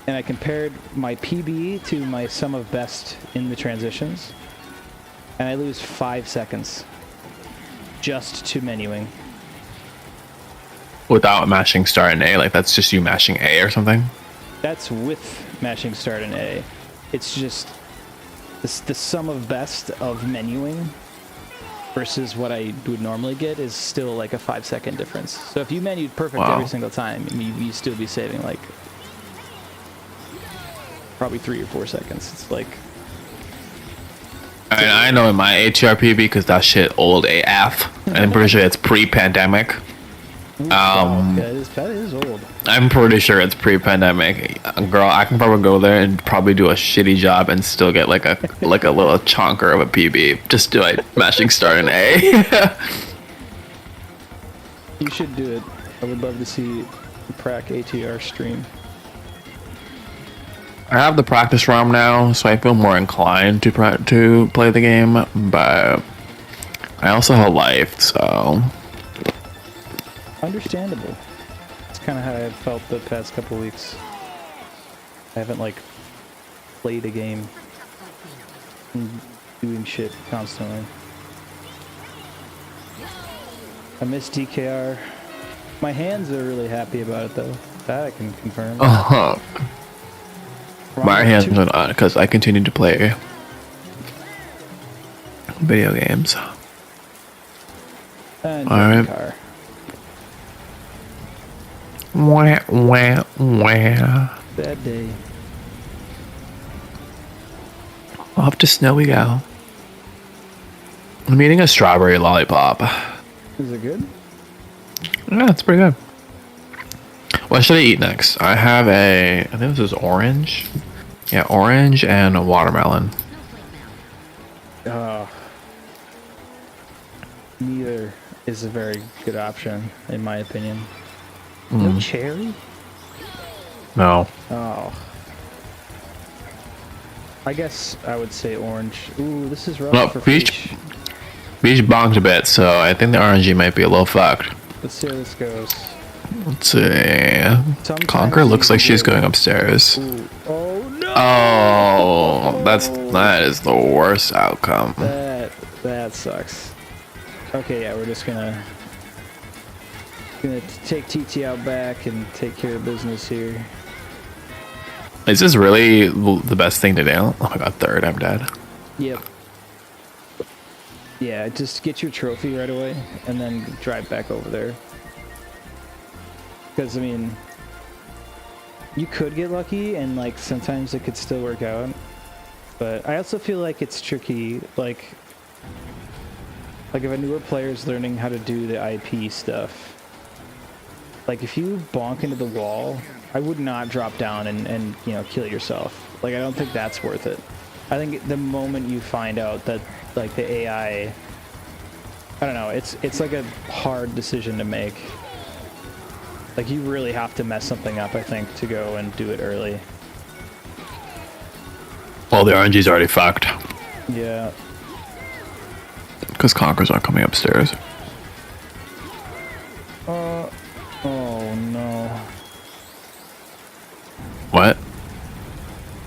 And I compared my PB to my sum of best in the transitions, and I lose 5 seconds just to menuing. Without mashing start and A, like that's just you mashing A or something? That's with mashing start and A. It's just the sum of best of menuing versus what I would normally get is still like a 5 second difference. So if you menued perfect every single time, you still be saving like probably 3 or 4 seconds. It's like I know in my ATRPB because that shit old AF. I'm pretty sure it's pre-pandemic. that is old. I'm pretty sure it's pre-pandemic. Girl, I can probably go there and probably do a shitty job and still get like a little chonker of a PB just do like mashing start and A. You should do it. I would love to see Prac ATR stream. I have the practice ROM now, so I feel more inclined to play the game, but I also have life, so Understandable. It's kind of how I've felt the past couple weeks. I haven't like played a game and doing shit constantly. I miss DKR. My hands are really happy about it though. That I can confirm. My hands are not because I continue to play video games. And Alright. car. Wah, wah, wah. Bad day. Off to snow we go. I'm eating a strawberry lollipop. Is it good? Yeah, it's pretty good. What should I eat next? I have I think this is orange. Yeah, orange and a watermelon. Neither is a very good option, in my opinion. No cherry? No. Oh. I guess I would say orange. Ooh, this is rough No, for peach. peach. Peach bonked a bit, so I think the RNG might be a little fucked. Let's see how this goes. Let's see. Sometimes Conquer looks you like she's get- going upstairs. Ooh. Oh no! Oh, that is the worst outcome. That sucks. Okay, yeah, we're just gonna take TT out back and take care of business here. Is this really the best thing to do? Oh my god, third, I'm dead. Yep. Yeah, just get your trophy right away and then drive back over there. Because, I mean, you could get lucky and, like, sometimes it could still work out. But I also feel like it's tricky, like if a newer player is learning how to do the IP stuff, like, if you bonk into the wall, I would not drop down and you know, kill yourself. Like, I don't think that's worth it. I think the moment you find out that, like, the AI, I don't know, it's like a hard decision to make. Like, you really have to mess something up, I think, to go and do it early. Well, the RNG's already fucked. Yeah. Because Conquer's not coming upstairs. Oh no. What?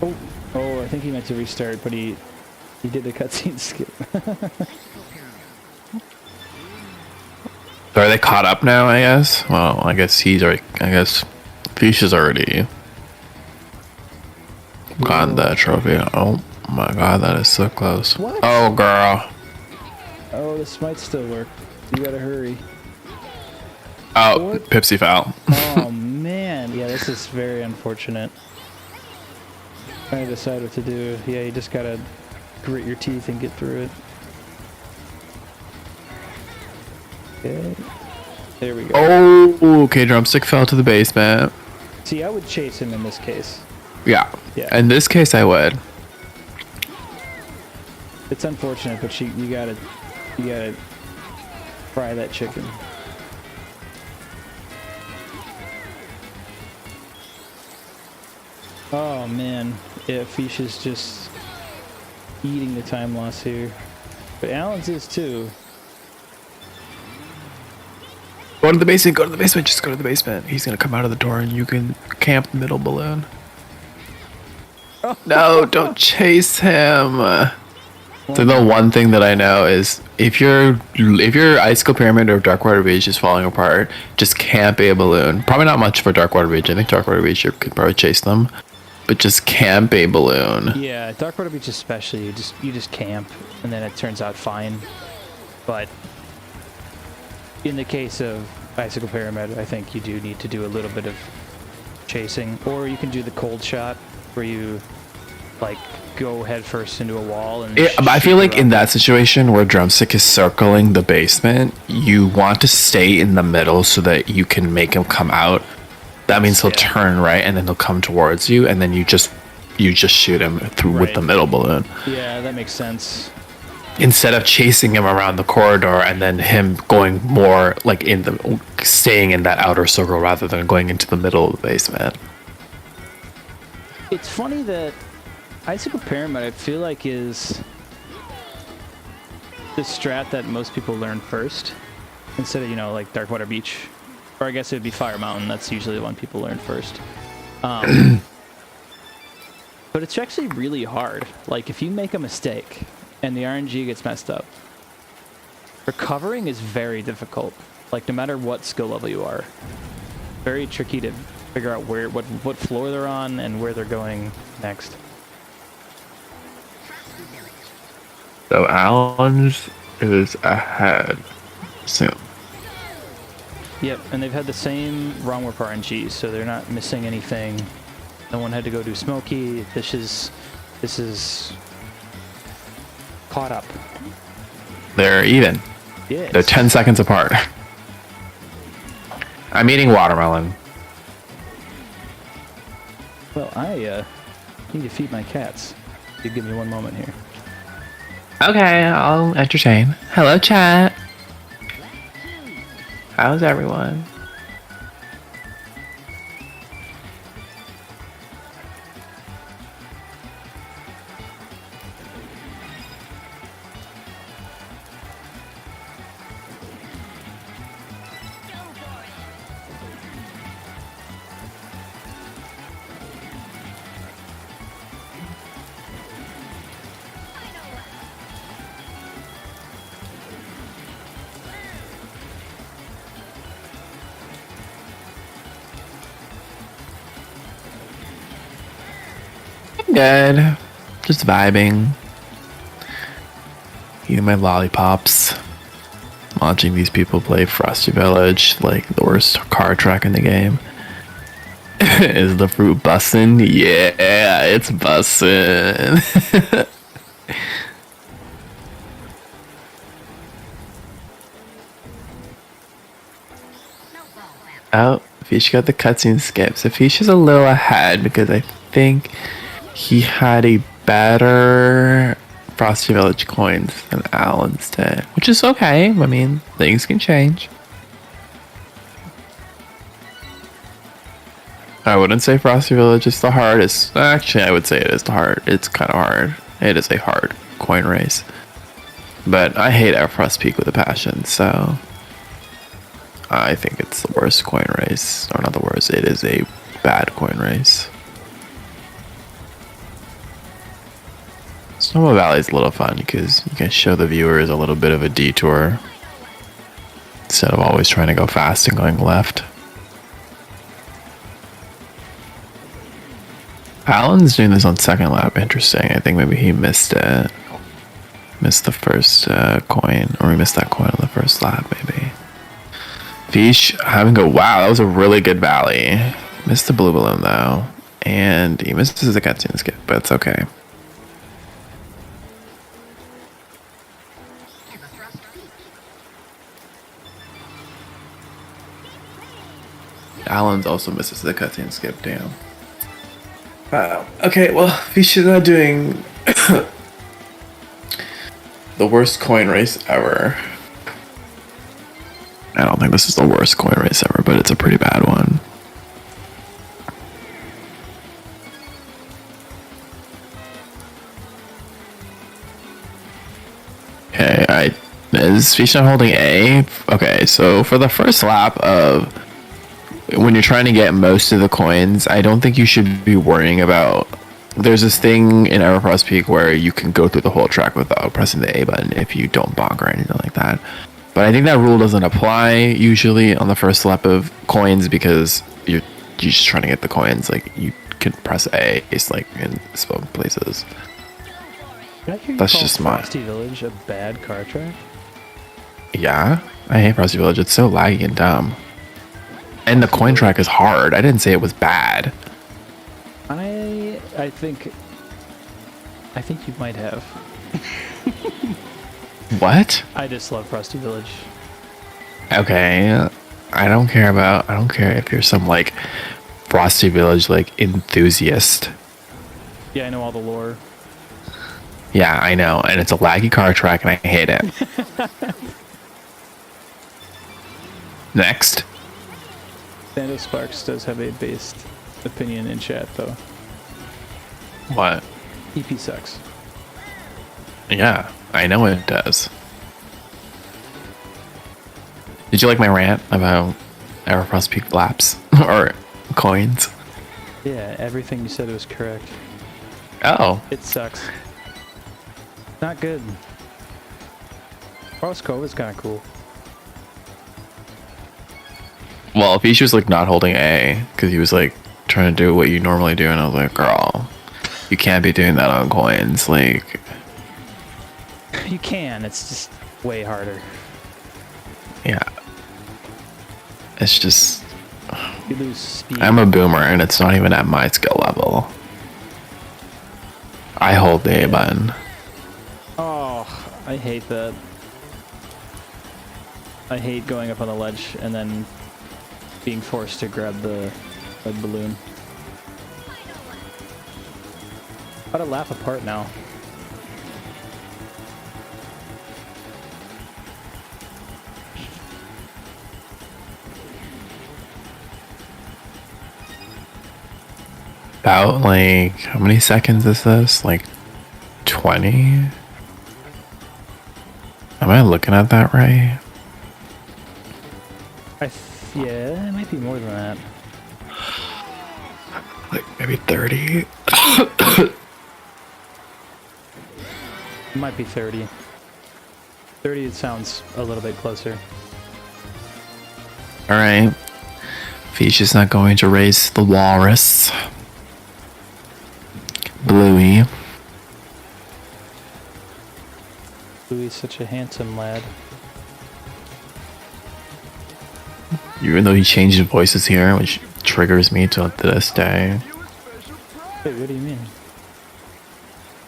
Oh, I think he meant to restart, but he did a cutscene skip. So are they caught up now, I guess? Well, I guess Fish has already gotten that trophy. Oh. Oh my god, that is so close. What? Oh, girl. Oh, this might still work. You gotta hurry. Oh, What? Pipsy foul. Oh, man. Yeah, this is very unfortunate. Trying to decide what to do. Yeah, you just gotta grit your teeth and get through it. Okay. There we go. Oh, okay, drumstick fell to the basement. See, I would chase him in this case. Yeah. Yeah. In this case, I would. It's unfortunate, but you gotta fry that chicken. Oh man, yeah, Fish is just eating the time loss here. But Alan's is too. Go to the basement, go to the basement, just go to the basement. He's gonna come out of the door and you can camp the middle balloon. No, don't chase him. So the one thing that I know is if your Icicle Pyramid or Darkwater Beach is falling apart, just camp a balloon. Probably not much for Darkwater Beach. I think Darkwater Beach you could probably chase them, but just camp a balloon. Yeah, Darkwater Beach especially, you just camp and then it turns out fine. But in the case of Icicle Pyramid, I think you do need to do a little bit of chasing, or you can do the cold shot where you like go head first into a wall and I feel like in that situation where drumstick is circling the basement, you want to stay in the middle so that you can make him come out. That means he'll turn right and then he'll come towards you, and then you just shoot him through with the middle balloon. Yeah, that makes sense. Instead of chasing him around the corridor and then him going more like staying in that outer circle rather than going into the middle of the basement. It's funny that Icicle Pyramid, I feel like, is the strat that most people learn first, instead of, like Darkwater Beach. Or I guess it would be Fire Mountain. That's usually the one people learn first. But it's actually really hard. Like, if you make a mistake and the RNG gets messed up, recovering is very difficult. Like, no matter what skill level you are. Very tricky to figure out what floor they're on and where they're going next. So Alan's is ahead. So Yep, and they've had the same wrong warp RNGs, so they're not missing anything. No one had to go do Smoky. This is caught up. they're even. Yes. They're 10 seconds apart. I'm eating watermelon. Well, I need to feed my cats. You give me one moment here. Okay, I'll entertain. Hello, chat. How's everyone? Good. Just vibing. Eating my lollipops. Watching these people play Frosty Village, like the worst car track in the game. Is the fruit bussin'? Yeah, it's bussin'. Oh, Fish got the cutscene skip. So Fish is a little ahead because I think he had a better Frosty Village coins than Alan's did, which is okay. I mean, things can change. I wouldn't say Frosty Village is the hardest. Actually, I would say it is the hard. It's kind of hard. It is a hard coin race. But I hate Air Frost Peak with a passion, so I think it's the worst coin race. Or in other words, it is a bad coin race. Snowball Valley is a little fun because you can show the viewers a little bit of a detour instead of always trying to go fast and going left. Alan's doing this on second lap. Interesting. I think maybe he missed it. Missed the first coin, or he missed that coin on the first lap, maybe. Feesh having go. Wow, that was a really good valley. Missed the blue balloon though, and he misses the cutscene skip, but it's okay. Alan's also misses the cutscene skip. Damn. Wow. Okay, well, Feesh is not doing the worst coin race ever. I don't think this is the worst coin race ever, but it's a pretty bad one. Okay, is Feesh not holding A? Okay, so for the first lap of when you're trying to get most of the coins, I don't think you should be worrying about. There's this thing in Everfrost Peak where you can go through the whole track without pressing the A button if you don't bonk or anything like that. But I think that rule doesn't apply usually on the first lap of coins because you're just trying to get the coins. Like you can press A, it's like in some places. That's just my Frosty Village a bad car track. Yeah, I hate Frosty Village. It's so laggy and dumb. And the coin track is hard. I didn't say it was bad. I think you might have. What? I just love Frosty Village. Okay, I don't care if you're some like Frosty Village like enthusiast. Yeah, I know all the lore. Yeah, I know, and it's a laggy car track, and I hate it. Next. Sando Sparks does have a based opinion in chat, though. What? EP sucks. Yeah, I know it does. Did you like my rant about Everfrost Peak laps or coins? Yeah, everything you said was correct. Oh. It sucks. Not good. Forest Cove is kind of cool. Well, Feesh was like not holding A because he was like trying to do what you normally do, and I was like, girl, you can't be doing that on coins. Like, You can, it's just way harder. yeah. It's just, You lose speed. I'm a boomer and it's not even at my skill level. I hold the A button. Oh, I hate that. I hate going up on the ledge and then being forced to grab the red balloon. About a lap apart now. About like, how many seconds is this? Like 20? Am I looking at that right? Yeah, it might be more than that. Like maybe 30? It might be 30. 30 it sounds a little bit closer. Alright. Feesh is not going to race the walrus. Bluey. Louis such a handsome lad. Even though he changed voices here, which triggers me to this day. Wait, what do you mean?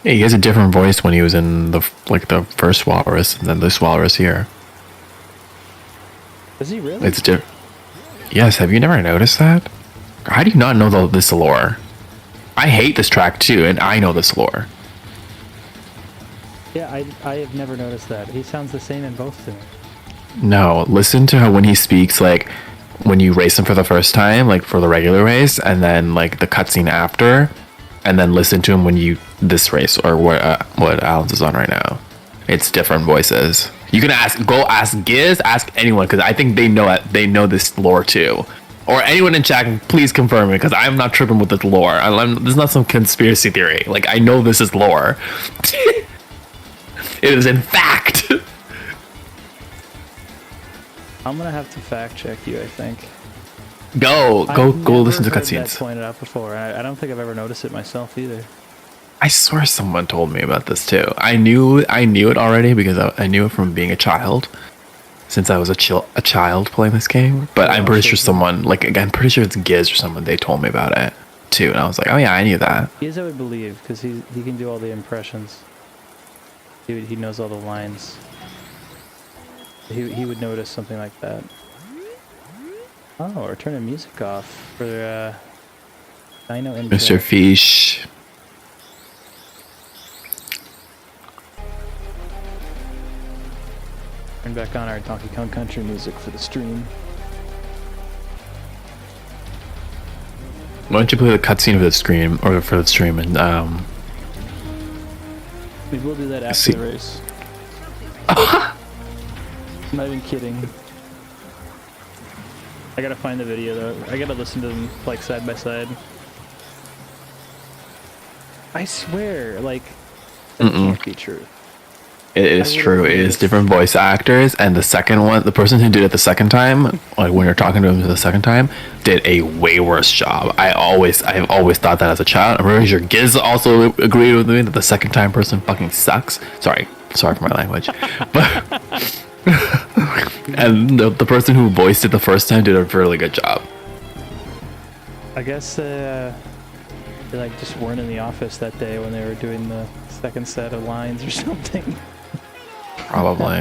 Yeah, he has a different voice when he was in the first walrus and then this walrus here. Does he really? It's different. Yes, have you never noticed that? How do you not know this lore? I hate this track too, and I know this lore. Yeah, I have never noticed that. He sounds the same in both to me. No, listen to how when he speaks, like when you race him for the first time, like for the regular race, and then like the cutscene after, and then listen to him when you this race or what Alan's is on right now. It's different voices. You can go ask Giz, ask anyone because I think they know it. They know this lore too. Or anyone in chat, please confirm it because I'm not tripping with the lore. This is not some conspiracy theory. Like I know this is lore. It is in fact. I'm gonna have to fact check you, I think. Go listen to I've never heard that cutscenes. pointed out before. I don't think I've ever noticed it myself either. I swear someone told me about this too. I knew it already because I knew it from being a child, since I was a child playing this game. But I'm pretty sure someone, like, again, I'm pretty sure it's Giz or someone, they told me about it too, and I was like, oh yeah, I knew that. Giz, I would believe, because he can do all the impressions. He knows all the lines. He would notice something like that. Oh, we're turning music off for Dino intro. Mr. Feesh. Turn back on our Donkey Kong Country music for the stream. Why don't you play the cutscene for the stream, and Maybe we'll do that after see. the race. I'm not even kidding. I gotta find the video though. I gotta listen to them like side by side. I swear, like, that can't be true. It is true. It is different voice actors, and the second one, the person who did it the second time, like when you're talking to him the second time, did a way worse job. I've always thought that as a child. I'm pretty sure Giz also agreed with me that the second time person fucking sucks. Sorry for my language, but and the person who voiced it the first time did a really good job. I guess they like just weren't in the office that day when they were doing the second set of lines or something. Probably.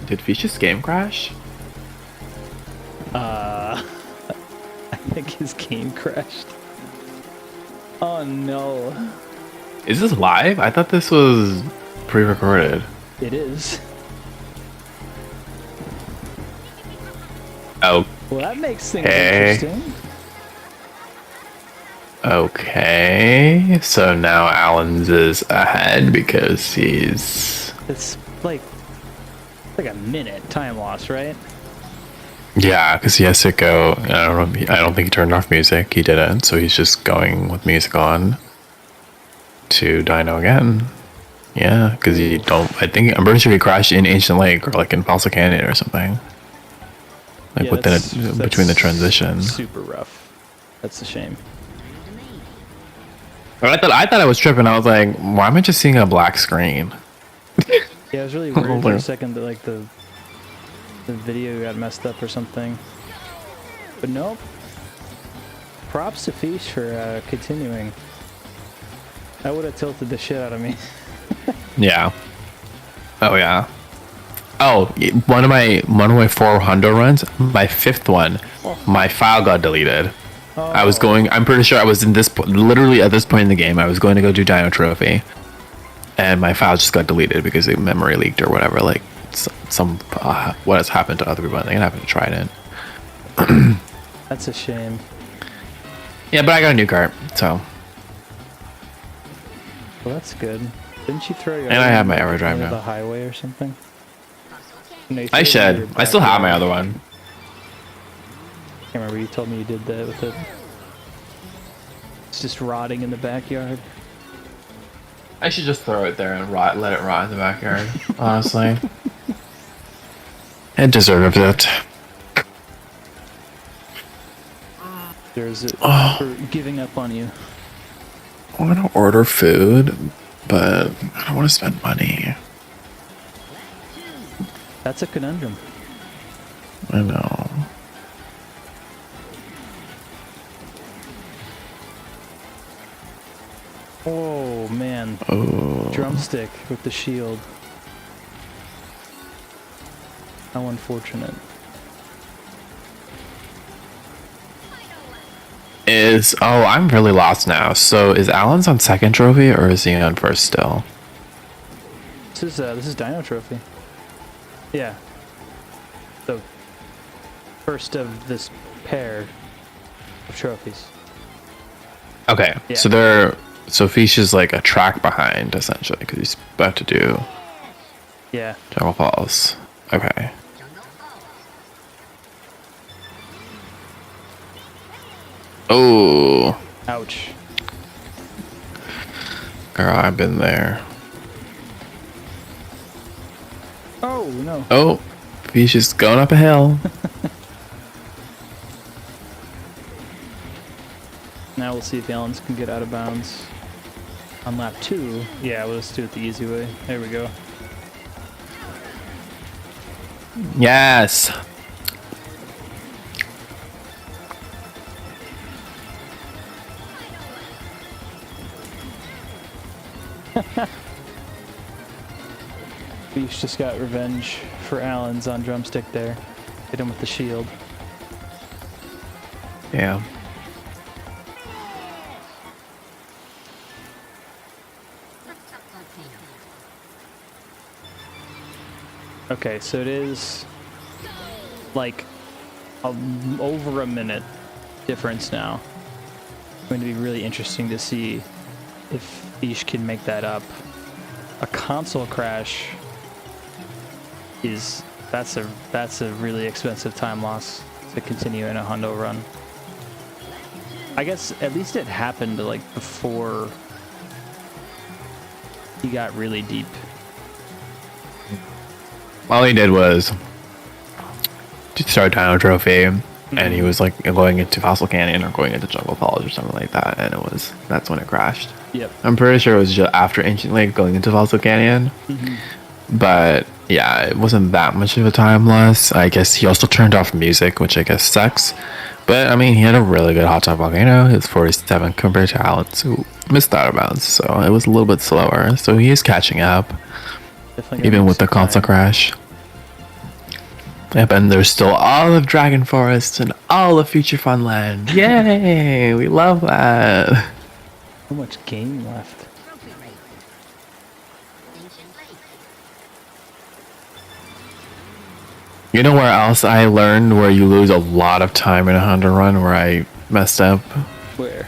Did Feesh's game crash? I think his game crashed. Oh no. Is this live? I thought this was pre-recorded. It is. Oh. Well, that makes things interesting. Okay, so now Alan's is ahead because he's... It's like a minute time loss, right? Yeah, because he has to go... I don't think he turned off music. He didn't, so he's just going with music on to Dino again. Yeah, because I'm pretty sure he crashed in Ancient Lake or like in Fossil Canyon or something. Like Yeah, within between the transitions. Super rough. That's a shame. I thought I was tripping. I was like, why am I just seeing a black screen? Yeah, I was really worried for a second that like the video got messed up or something. But nope. Props to Feesh for continuing. That would have tilted the shit out of me. Yeah. Oh yeah. Oh, one of my 4 HUNDO runs, my 5th one, my file got deleted. Oh. I'm pretty sure I was literally at this point in the game, I was going to go do Dino Trophy. And my file just got deleted because it memory leaked or whatever, like what has happened to other people. I think it happened to Trident. That's a shame. Yeah, but I got a new cart, so. Well, that's good. Didn't you throw your... And I have my Aerodrive now. The highway or something? No, I should. I still have my other one. I can't remember, you told me you did that with it. It's just rotting in the backyard. I should just throw it there and let it rot in the backyard, honestly. It deserves it. There's it for giving up on you. I want to order food, but I don't want to spend money. That's a conundrum. I know. Oh man. Oh. Drumstick with the shield. How unfortunate. I'm really lost now. So is Alan's on 2nd trophy or is he on 1st still? This is Dino Trophy. Yeah. So first of this pair of trophies. Okay. Yeah. So Feesh is like a track behind essentially because he's about to do Yeah. Jungle Falls. Okay. Oh. Ouch. Girl, I've been there. no. Oh, he's just going up a hill. Now we'll see if Allens can get out of bounds on lap 2. Yeah, we'll just do it the easy way. There we go. Yes. Beach just got revenge for Allens on drumstick there. Hit him with the shield. Yeah. Okay, so it is like over a minute difference now. It's going to be really interesting to see if Ish can make that up. A console crash is that's a really expensive time loss to continue in a Hundo run. I guess at least it happened like before he got really deep. All he did was to start Dino Trophy, and he was like going into Fossil Canyon or going into Jungle Falls or something like that, and that's when it crashed. Yep. I'm pretty sure it was just after Ancient Lake going into Fossil Canyon. But yeah, it wasn't that much of a time loss. I guess he also turned off music, which I guess sucks. But I mean, he had a really good hot top volcano. It was 47 compared to Alex, who missed out of bounds, so it was a little bit slower. So he is catching up, even with the console crash. Yep, and there's still all of Dragon Forest and all of Future Funland. Yay! We love that. So much game left. Trophy race. Ancient Lake. You know where else I learned where you lose a lot of time in a Hundo run where I messed up? Where?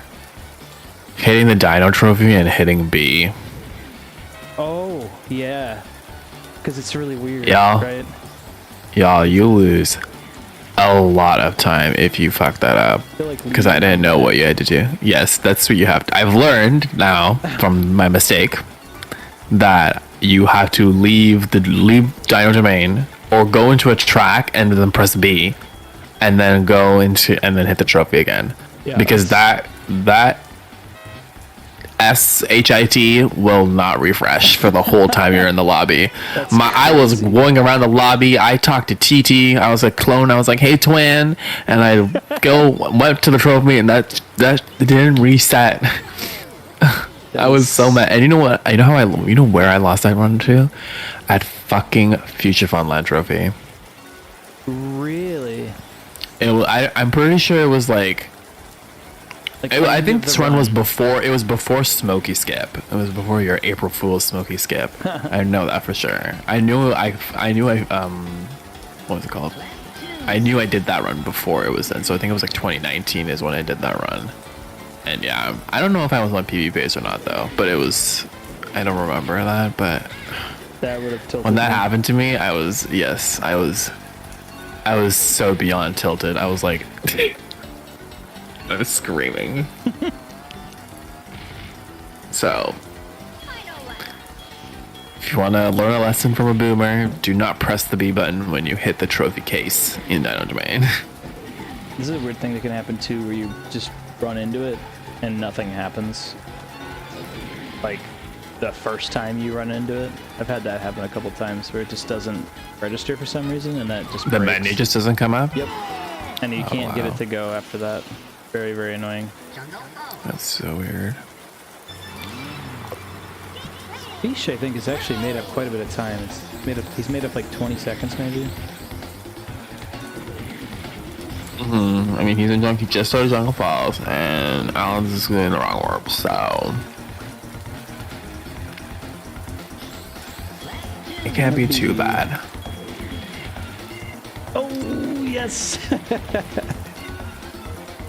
Hitting the Dino Trophy and hitting B. Oh, yeah. Because it's really weird, Yeah. right? Y'all, you lose a lot of time if you fuck that up. Because I didn't know what you had to do. Yes, that's what you have to. I've learned now from my mistake that you have to leave Dino Domain or go into a track and then press B and then go into and then hit the trophy again. Yeah, because that SHIT will not refresh for the whole time you're in the lobby. I was going around the lobby. I talked to TT. I was a clone. I was like, "Hey, twin," and I went to the trophy, and that didn't reset. I was so mad. And you know what? You know where I lost that run to? At fucking Future Funland trophy. Really? I'm pretty sure it was like. I think this run was before. It was before Smokey Skip. It was before your April Fool's Smokey Skip. I know that for sure. I knew. What was it called? I knew I did that run before it was then. So I think it was like 2019 is when I did that run. And yeah, I don't know if I was on PB base or not though. But it was. I don't remember that. But that would have tilted when that me. happened to me, I was so beyond tilted. I was like. I was screaming. So, if you want to learn a lesson from a boomer, do not press the B button when you hit the trophy case in Dino Domain. This is a weird thing that can happen too, where you just run into it and nothing happens. Like the first time you run into it. I've had that happen a couple times where it just doesn't register for some reason, and that just The breaks. menu just doesn't come up? Yep. And you can't get wow. it to go after that. Very, very annoying. Jungle Falls. That's so weird. Fish, I think, has actually made up quite a bit of time. He's made up like 20 seconds, maybe. I mean, he just started Jungle Falls, and Alan's is in the wrong warp, so it can't be too bad. Oh, yes!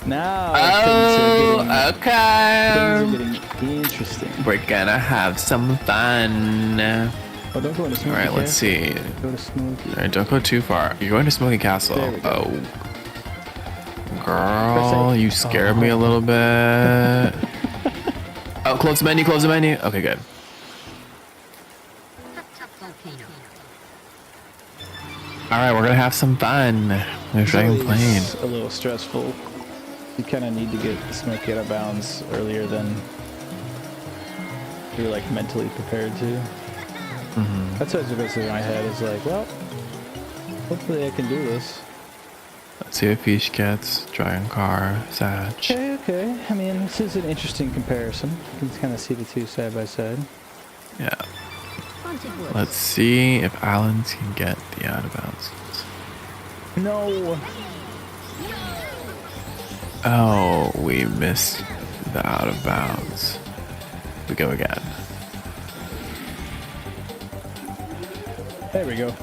Now things are getting interesting. We're gonna have some fun. Oh, don't go into Smoky. Alright, let's see. Go to Smoky. Alright, don't go too far. You're going to Smoky Castle. There we go. Oh. Girl, you scared me a little bit. Oh, close the menu, close the menu. Okay, good. Top volcano. right, we're gonna have some fun. We're Dragon Plane. It's a little stressful. You kind of need to get Smokey out of bounds earlier than you're like mentally prepared to. That's what's basically in my head. Is like, well, hopefully I can do this. Let's see what Fish gets. Dragon Car, Sag. Okay. I mean, this is an interesting comparison. You can kind of see the two side by side. Yeah. Haunted woods. Let's see if Allens can get the out of bounds. No. Oh, we missed the out of bounds. We go again. There we go.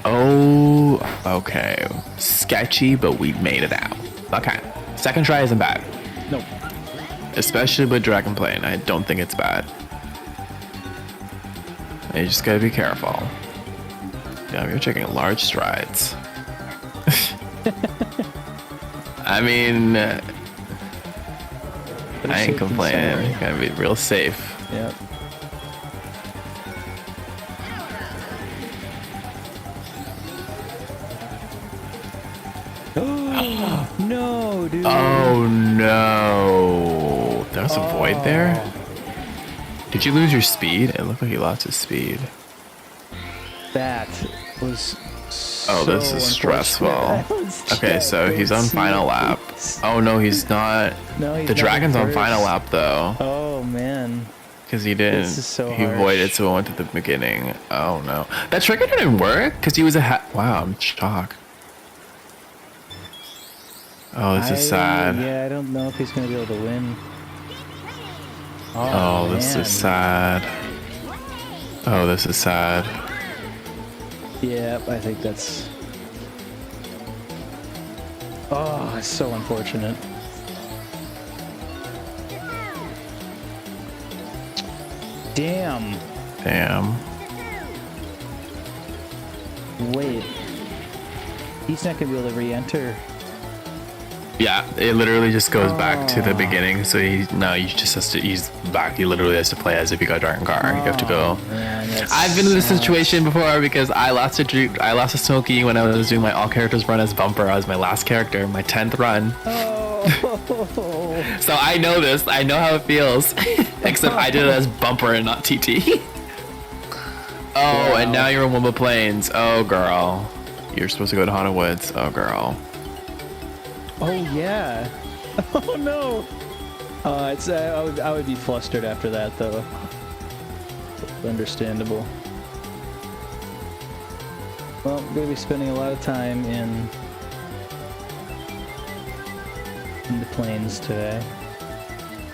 Oh, okay. Sketchy, but we made it out. Okay. Second try isn't bad. Nope. Especially with Dragon Plane. I don't think it's bad. You just gotta be careful. Yeah, you're taking large strides. I mean, I ain't complaining. Gotta be real safe. Yep. No, dude. Oh no. There was a void there? Did you lose your speed? It looked like you lost his speed. That was so Oh, this is stressful. Okay, so he's on final lap. Oh no, he's not. No, he's The not dragon's on first. final lap though. Oh man. Because he didn't. This is so he harsh. voided, so it went to the beginning. Oh no. That trigger didn't work? Because he was a wow, I'm shocked. Oh, this is sad. Yeah, I don't know if he's gonna be able to win. Oh, this man. is sad. Oh, this is sad. Yep, I think that's. Oh, it's so unfortunate. Damn. Damn. Wait. He's not gonna be able to re-enter. Yeah, it literally just goes back to the beginning. So he just has to. He's back. He literally has to play as if he got Dragon Car. You have to go. Man, that's I've been in this situation before because I lost a Smokey when I was doing my all characters run as Bumper. I was my last character, my 10th run. Oh. So I know this. I know how it feels. Except I did it as Bumper and not TT. Oh, and now you're in Wumba Plains. Oh, girl. You're supposed to go to Haunted Woods. Oh, girl. Oh yeah. Oh no. It's I would be flustered after that though. Understandable. Well, I'm gonna be spending a lot of time in the plains today.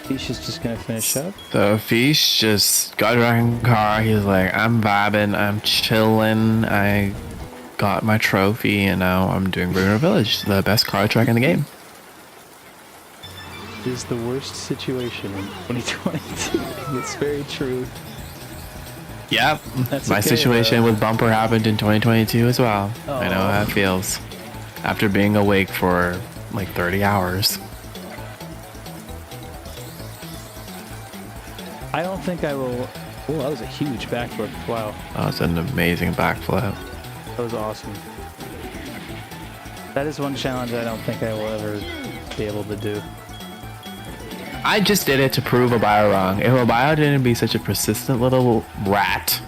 Fish is just gonna finish up. So Fish just got a Dragon Car. He's like, I'm vibing. I'm chilling. I got my trophy, and now I'm doing Bruno Village, the best car track in the game. It is the worst situation in 2022. It's very true. Yep, That's my okay, situation though. with Bumper happened in 2022 as well. I know how it feels. After being awake for like 30 hours. I don't think I will. Oh, that was a huge backflip. Wow, That was an amazing backflip. that was awesome. That is one challenge I don't think I will ever be able to do. I just did it to prove Obaya wrong. If Obaya didn't be such a persistent little rat,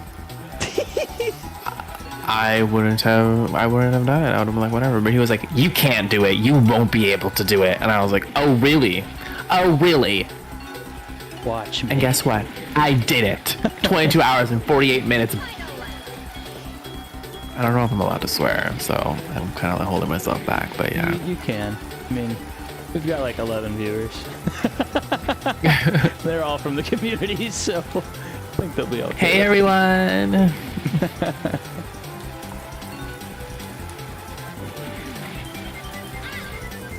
I wouldn't have done it. I would have been like, whatever. But he was like, you can't do it. You won't be able to do it. And I was like, oh, really? Oh, really? Watch me. And guess what? I did it. 22 hours and 48 minutes. I don't know if I'm allowed to swear, so I'm kind of holding myself back. But yeah. You can. I mean, we've got like 11 viewers. They're all from the community, so I think they'll be okay. Hey, everyone.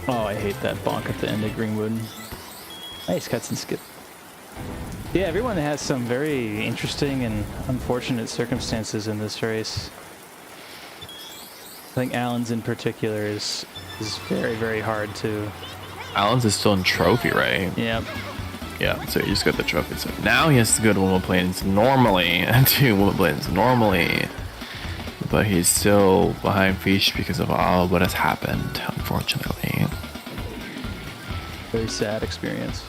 Oh, I hate that bonk at the end of Greenwood. Nice cuts and skip. Yeah, everyone has some very interesting and unfortunate circumstances in this race. I think Allen's in particular is very, very hard to. Allen's is still in trophy, right? Yep. Yeah, so he just got the trophy. So now he has to go to Wumba Plains normally, and do Wumba Plains normally. but he's still behind Feesh because of all what has happened, unfortunately. Very sad experience.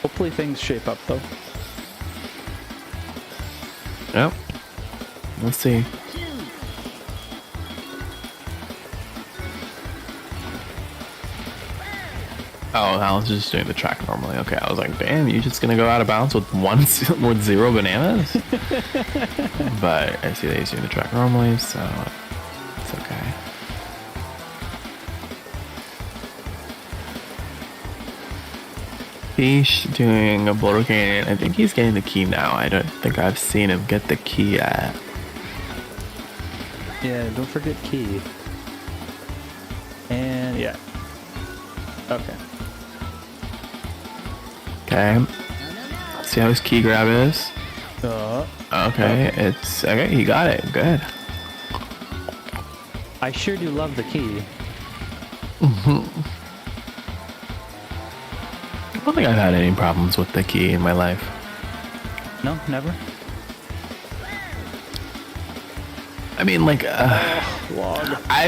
Hopefully things shape up though. Yep. Let's see. Oh, Alan's just doing the track normally. Okay, I was like, damn, you just gonna go out of bounds with with 0 bananas? But I see that he's doing the track normally, so it's okay. He's doing a Boulder Canyon. I think he's getting the key now. I don't think I've seen him get the key yet. Yeah, don't forget key. And yeah. Okay. Okay. See how his key grab is? Okay, it's okay. He got it. Good. I sure do love the key. I don't think I've had any problems with the key in my life. No, never. I mean, like, I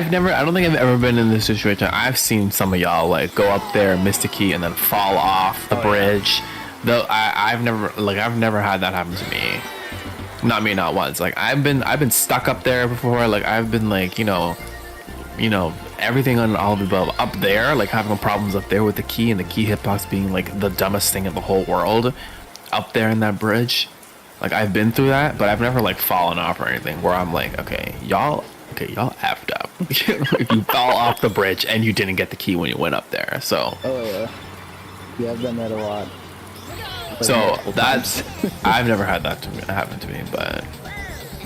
don't think I've ever been in this situation. I've seen some of y'all like go up there, miss the key, and then fall off the bridge. Though I've never had that happen to me. Not me, not once. Like I've been stuck up there before. Like I've been like, you know, everything on all of the above up there, like having problems up there with the key and the key hitbox being like the dumbest thing in the whole world up there in that bridge. Like I've been through that, but I've never like fallen off or anything where I'm like, okay, y'all effed up. If you fell off the bridge and you didn't get the key when you went up there. So Yeah, I've done that a lot. Like so that's I've never had that happen to me, but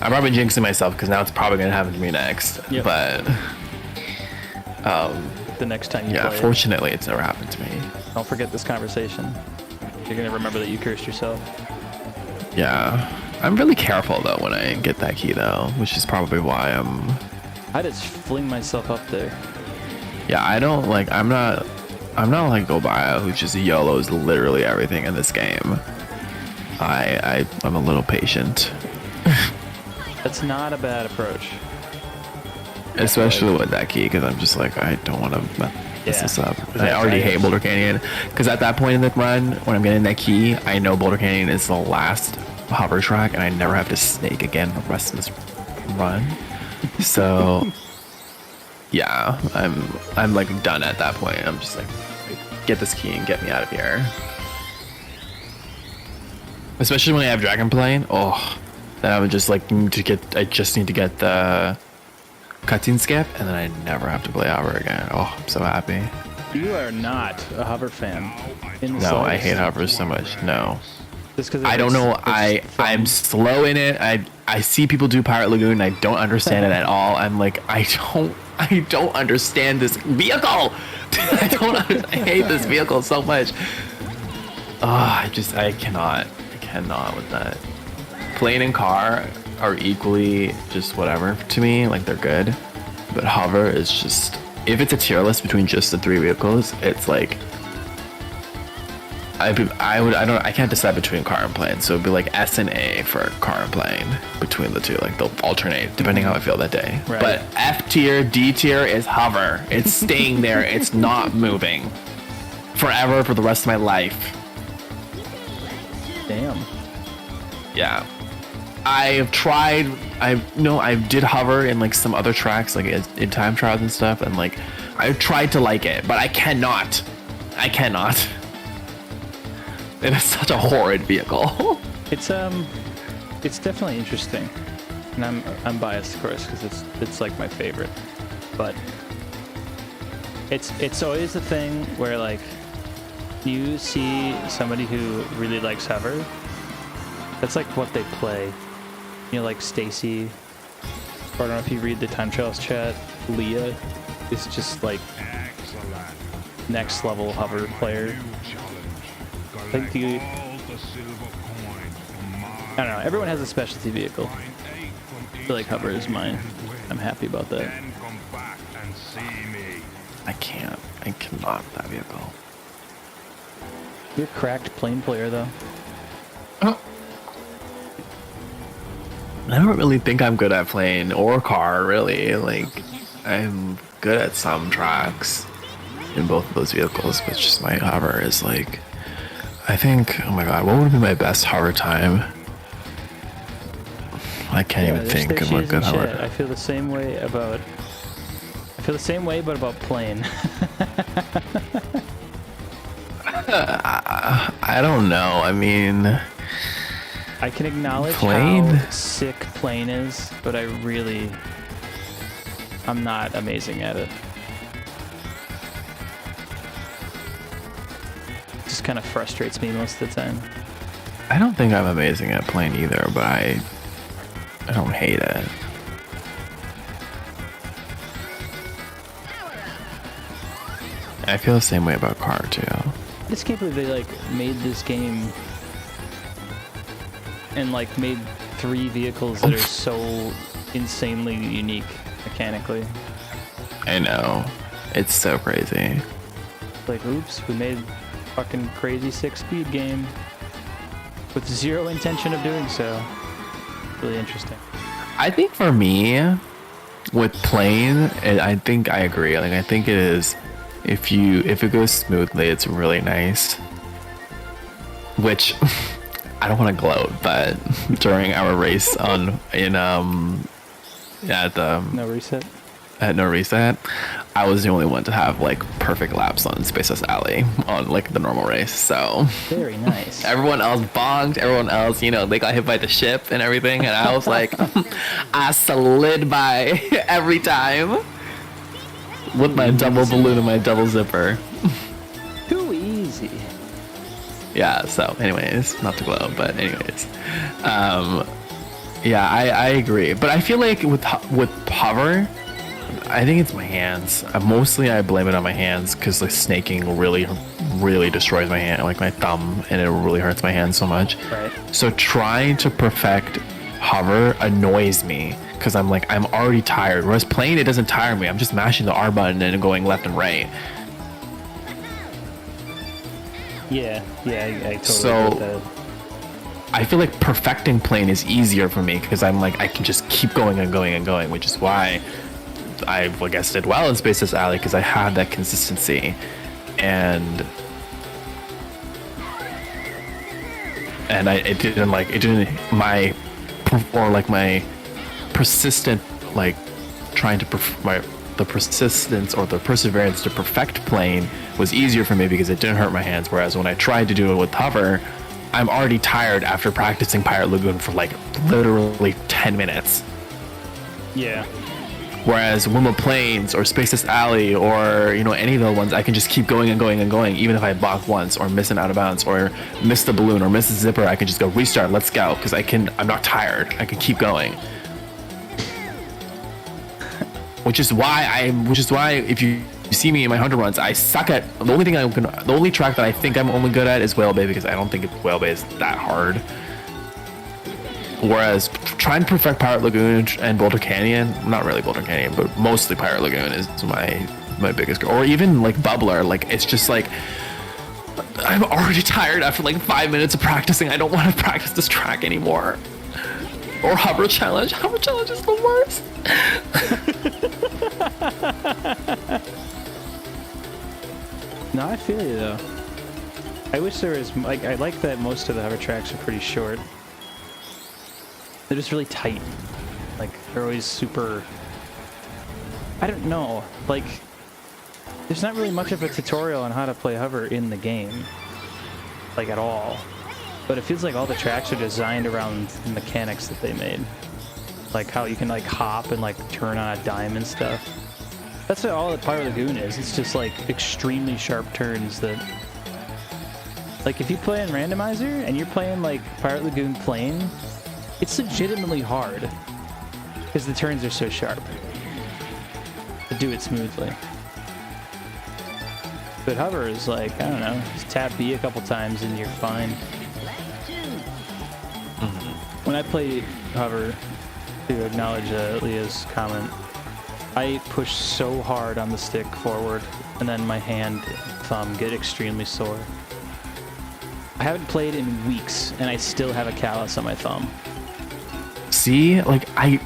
I'm probably jinxing myself because now it's probably gonna happen to me next. Yep. But the next time you yeah, play fortunately it's never happened to me. don't forget this conversation. You're gonna remember that you cursed yourself. Yeah, I'm really careful though when I get that key though, which is probably why I just fling myself up there. yeah, I don't like I'm not like Gobaya who just YOLOs literally everything in this game. I'm a little patient. That's not a bad approach. Especially with that key, because I'm just like, I don't want to mess this up. I Right, already right. hate Boulder Canyon, because at that point in the run, when I'm getting that key, I know Boulder Canyon is the last hover track, and I never have to snake again the rest of this run. So, yeah, I'm like done at that point. I'm just like, get this key and get me out of here. Especially when I have Dragon Plane. Oh, then I would just like I just need to get the cutscene skip, and then I never have to play hover again. Oh, I'm so happy. You are not a hover fan. No, I hate hovers so much. No, Just because I don't know. I'm slow in it. I see people do Pirate Lagoon, and I don't understand it at all. I'm like, I don't understand this vehicle. I hate this vehicle so much. Oh, I cannot with that. Plane and car are equally just whatever to me. Like they're good, but hover is just, if it's a tier list between just the 3 vehicles, it's like I can't decide between car and plane, so it'd be like S and A for car and plane between the two. Like they'll alternate depending how I feel that day. Right. But F tier, D tier is hover. It's staying there. It's not moving forever for the rest of my life. Damn. Yeah. I've tried. I did hover in like some other tracks, like in time trials and stuff, and like I've tried to like it, but I cannot. It is such a horrid vehicle. It's definitely interesting, and I'm biased, of course, because it's like my favorite, but it's always the thing where like you see somebody who really likes hover. That's like what they play. You know, like Stacy, or I don't know if you read the time trials chat, Leah is just like next level hover player. I think I don't know, everyone has a specialty vehicle. I feel like hover is mine. I'm happy about that. I cannot with that vehicle. You're a cracked plane player though. I don't really think I'm good at plane or car, really. Like, I'm good at some tracks in both of those vehicles, but just my hover is like, I think, oh my god, what would be my best hover time? I can't even think of a good hover. I feel the same way about. I feel the same way, but about plane. I don't know. I mean, I can acknowledge plane? how sick plane is, but I'm not amazing at it. Just kind of frustrates me most of the time. I don't think I'm amazing at plane either, but I don't hate it. I feel the same way about car too. I just can't believe they like made this game and like made 3 vehicles that are so insanely unique mechanically. I know. It's so crazy. Like, oops, we made a fucking crazy 6-speed game with 0 intention of doing so. Really interesting. I think for me, with plane, I think I agree. Like, I think it is, if it goes smoothly, it's really nice. Which, I don't want to gloat, but during our race at No Reset, I was the only one to have like perfect laps on Spaceless Alley on like the normal race. So very nice. Everyone else bonked. Everyone else, they got hit by the ship and everything, and I was like, I slid by every time with my double balloon and my double zipper. Too easy. Yeah. So, anyways, not to gloat, but anyways, yeah, I agree. But I feel like with hover, I think it's my hands. Mostly I blame it on my hands because the snaking really, really destroys my hand, like my thumb, and it really hurts my hand so much. Right. So trying to perfect hover annoys me because I'm already tired. Whereas playing, it doesn't tire me. I'm just mashing the R button and going left and right. Yeah, I totally So get that. I feel like perfecting plane is easier for me because I'm like, I can just keep going and going and going, which is why I guess did well in Spaceless Alley because I had that consistency, and my persistent trying to the persistence or the perseverance to perfect plane was easier for me because it didn't hurt my hands. Whereas when I tried to do it with hover, I'm already tired after practicing Pirate Lagoon for like literally 10 minutes. Yeah. Whereas when with planes or Spaceless Alley or any of the ones, I can just keep going and going and going. Even if I bonk once or miss an out of bounds or miss the balloon or miss the zipper, I can just go restart. Let's go, because I'm not tired. I can keep going. Which is why if you see me in my 100 runs, I suck at the only track that I think I'm only good at is Whale Bay, because I don't think Whale Bay is that hard. Whereas trying to perfect Pirate Lagoon and Boulder Canyon, not really Boulder Canyon, but mostly Pirate Lagoon is my biggest goal. Or even like Bubbler, it's just like I'm already tired after 5 minutes of practicing. I don't want to practice this track anymore. Or Hover Challenge. Hover Challenge is the worst. No, I feel you though. I wish there was I like that most of the hover tracks are pretty short. They're just really tight. They're always super... I don't know. There's not really much of a tutorial on how to play hover in the game. At all. But it feels like all the tracks are designed around the mechanics that they made. How you can, hop and, turn on a dime and stuff. That's what all the Pirate Lagoon is. It's just, extremely sharp turns that... if you play in Randomizer and you're playing, Pirate Lagoon Plane... It's legitimately hard because the turns are so sharp to do it smoothly. But hover is I don't know, just tap B a couple times and you're fine. When I play hover, to acknowledge Leah's comment, I push so hard on the stick forward and then my hand and thumb get extremely sore. I haven't played in weeks, and I still have a callus on my thumb. See, like I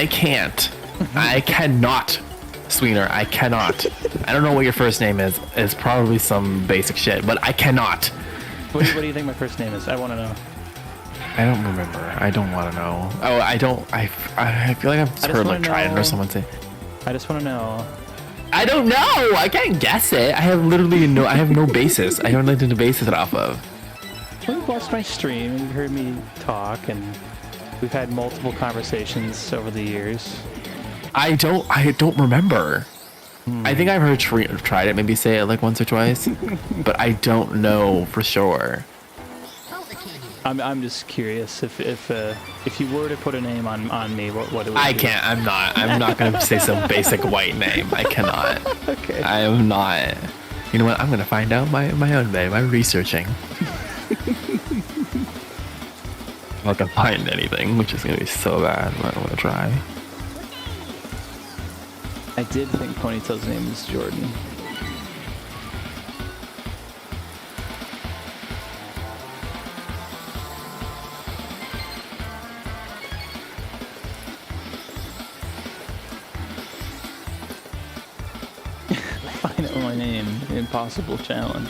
can't. I cannot, Sweener. I cannot. I don't know what your first name is. It's probably some basic shit, but I cannot. What do you think my first name is? I want to know. I don't remember. I don't want to know. Oh, I don't. I feel like I've heard like Trident or someone say. I just want to know. I don't know. I can't guess it. I have literally no. I have no basis. I don't know anything to base it off of. Well, you've watched my stream and you've heard me talk, and we've had multiple conversations over the years. I don't remember. I think I've heard Trident maybe say it like once or twice, but I don't know for sure. I'm just curious if you were to put a name on me, what it would I be. can't. I'm not gonna say some basic white name. I cannot. Okay. I am not. You know what? I'm gonna find out my own name. I'm researching. I'm not gonna find anything, which is gonna be so bad, but I'm gonna try. I did think Ponytail's name was Jordan. Find out my name. Impossible challenge.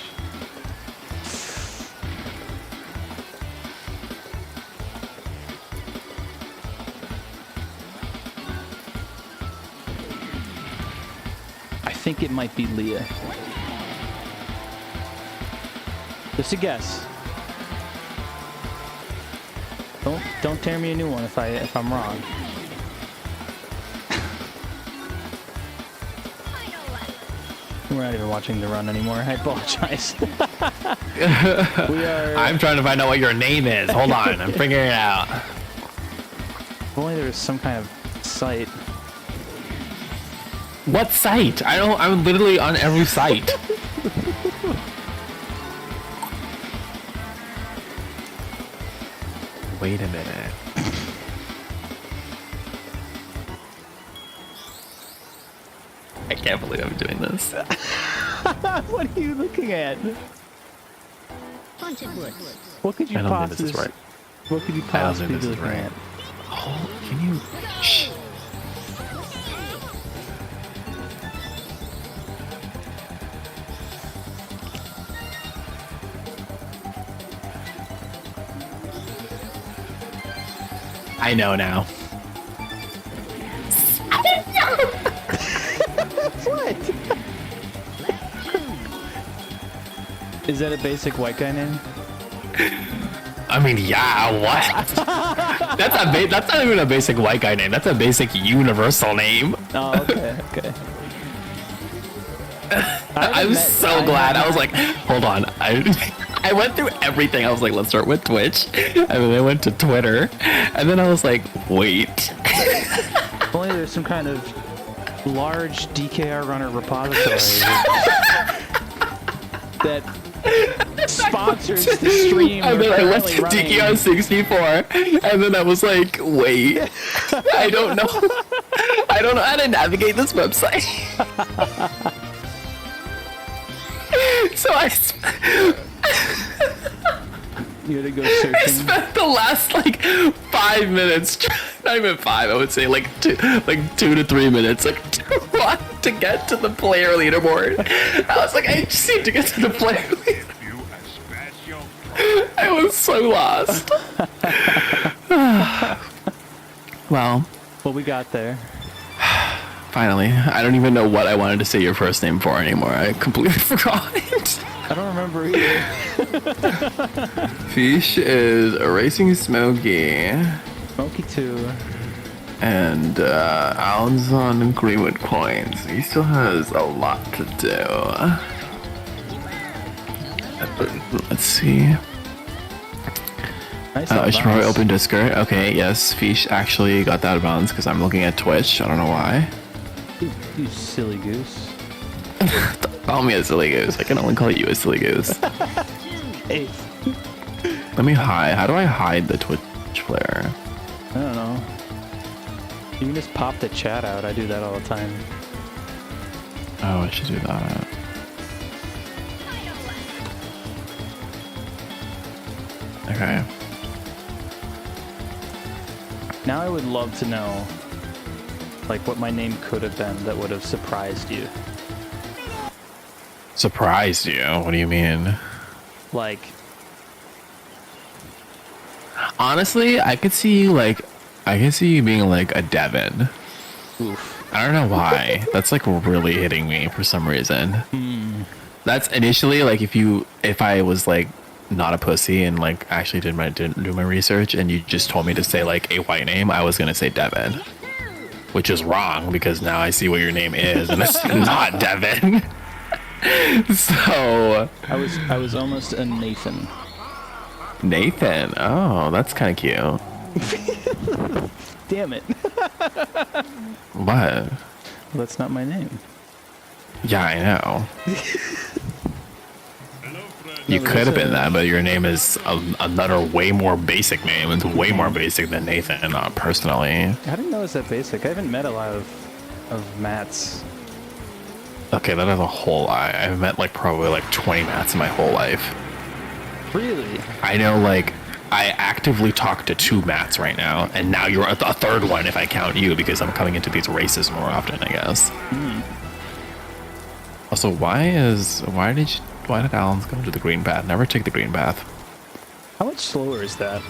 I think it might be Leah. Just a guess. Don't tear me a new one if I'm wrong. We're not even watching the run anymore. I apologize. We are. I'm trying to find out what your name is. Hold on, I'm figuring it out. If only there was some kind of site. What site? I'm literally on every site. Wait a minute. I can't believe I'm doing this. What are you looking at? Haunted Woods. What could you I don't think this is possibly? right. What could you I don't possibly think be this is looking right. at? Oh, can you? Shh. I know now. What? Is that a basic white guy name? I mean, yeah, what? That's not even a basic white guy name. That's a basic universal name. Oh, okay, okay. I'm so glad. I was like, hold on. I went through everything. I was like, let's start with Twitch. And then I went to Twitter. And then I was like, wait. If only there's some kind of large DKR runner repository that sponsors the stream. And then I went currently to running. DKR 64. And then I was like, wait. I don't know. I don't know how to navigate this website. So You had to go I searching. spent the last like 5 minutes, not even 5, I would say like 2 to 3 minutes, like to get to the player leaderboard. I was like, I just need to get to the player leaderboard. I was so lost. Well, We got there. finally. I don't even know what I wanted to say your first name for anymore. I completely forgot. I don't remember either. Fish is Racing Smokey. Smokey 2. And Alan's on Greenwood Coins. He still has a lot to do. Let's see. Nice I should probably bounce. open Discord. Okay, yes, Fish actually got that bounce because I'm looking at Twitch. I don't know why. You silly goose. Call me a silly goose. I can only call you a silly goose. Hey. Let me hide. How do I hide the Twitch player? I don't know. You can just pop the chat out. I do that all the time. Oh, I should do that. Okay. Now I would love to know, like, what my name could have been that would have surprised you. Surprised you? What do you mean? Like, Honestly, I could see you being like a Devin. oof. I don't know why. That's like really hitting me for some reason. That's initially like if I was like not a pussy and like actually didn't do my research and you just told me to say like a white name, I was gonna say Devin, which is wrong because now I see what your name is and it's not Devin. So I was almost a Nathan. Nathan. Oh, that's kind of cute. Damn it. What? Well, that's not my name. Yeah, I know. You No, but could have it's been a- that, but your name is another way more basic name. It's way more basic than Nathan, personally. I didn't know it was that basic. I haven't met a lot of Matts. Okay, that is a whole lie. I've met like probably like 20 Matts in my whole life. Really? I know like I actively talk to 2 Matts right now, and now you're a third one if I count you because I'm coming into these races more often, I guess. Also, why did Alan's go to the green path? Never take the green path. How much slower is that?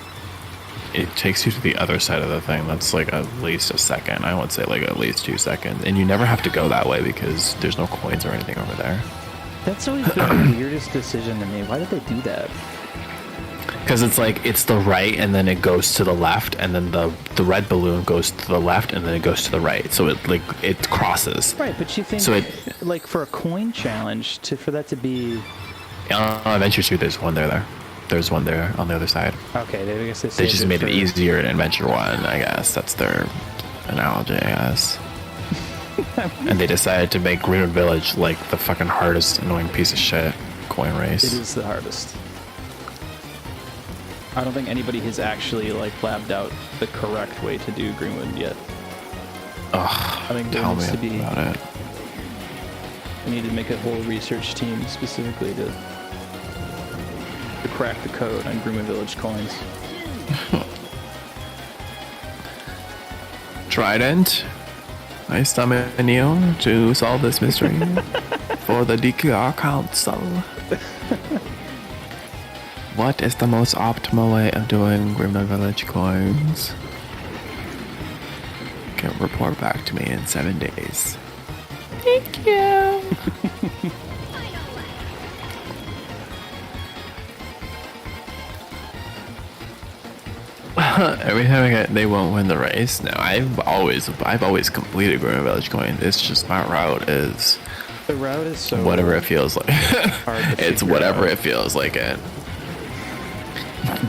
It takes you to the other side of the thing. That's like at least a second. I would say like at least 2 seconds. And you never have to go that way because there's no coins or anything over there. That's always been the weirdest decision to me. Why did they do that? Because it's like, it's the right and then it goes to the left and then the red balloon goes to the left and then it goes to the right. So it crosses. Right, but you think, So like, for a coin challenge, for that to be... Adventure 2, there's one there. There's one there on the other side. Okay, I guess They saved just made for... it easier in Adventure 1, I guess. That's their analogy, I guess. And they decided to make Greenwood Village like the fucking hardest, annoying piece of shit coin race. It is the hardest. I don't think anybody has actually, like, labbed out the correct way to do Greenwood yet. Ugh, I think there tell needs me to be... about it. We need to make a whole research team specifically to crack the code on Greenwood Village coins. Trident, I summon you to solve this mystery for the DQR Council. What is the most optimal way of doing Greenwood Village coins? Can report back to me in 7 days. Thank you. Every time I get, they won't win the race. No, I've always completed Greenwood Village coins. It's just my route is The route is so... whatever it feels like. hard to It's figure whatever out. it feels like it.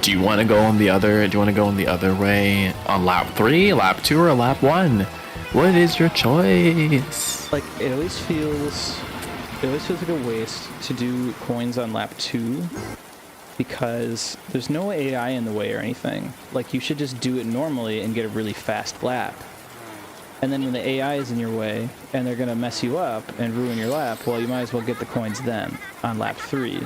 Do you want to go on the other? Do you want to go on the other way on lap 3, lap 2, or lap 1? What is your choice? Like, it always feels like a waste to do coins on lap 2 because there's no AI in the way or anything. Like, you should just do it normally and get a really fast lap. And then when the AI is in your way and they're gonna mess you up and ruin your lap, well, you might as well get the coins then on lap 3.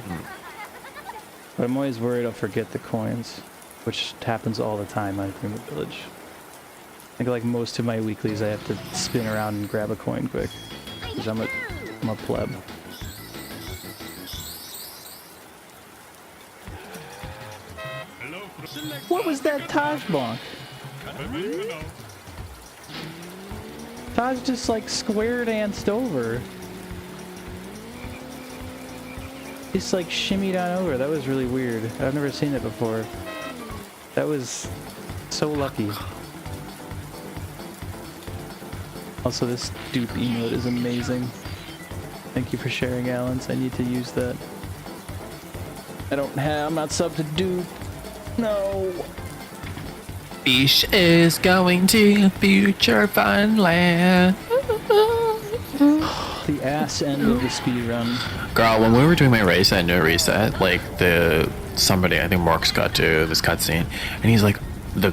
But I'm always worried I'll forget the coins, which happens all the time on Greenwood Village. I think like most of my weeklies, I have to spin around and grab a coin quick, because I'm a pleb. What was that Taj bonk? Taj just like square danced over. Just like shimmied on over. That was really weird. I've never seen it before. That was so lucky. Also, this dupe emote is amazing. Thank you for sharing, Alan's. I need to use that. I'm not sub to dupe. No. Fish is going to future funland. The ass end of the speed run. Girl, when we were doing my race at No Reset, like somebody, I think Mark's got to this cutscene, and he's like, the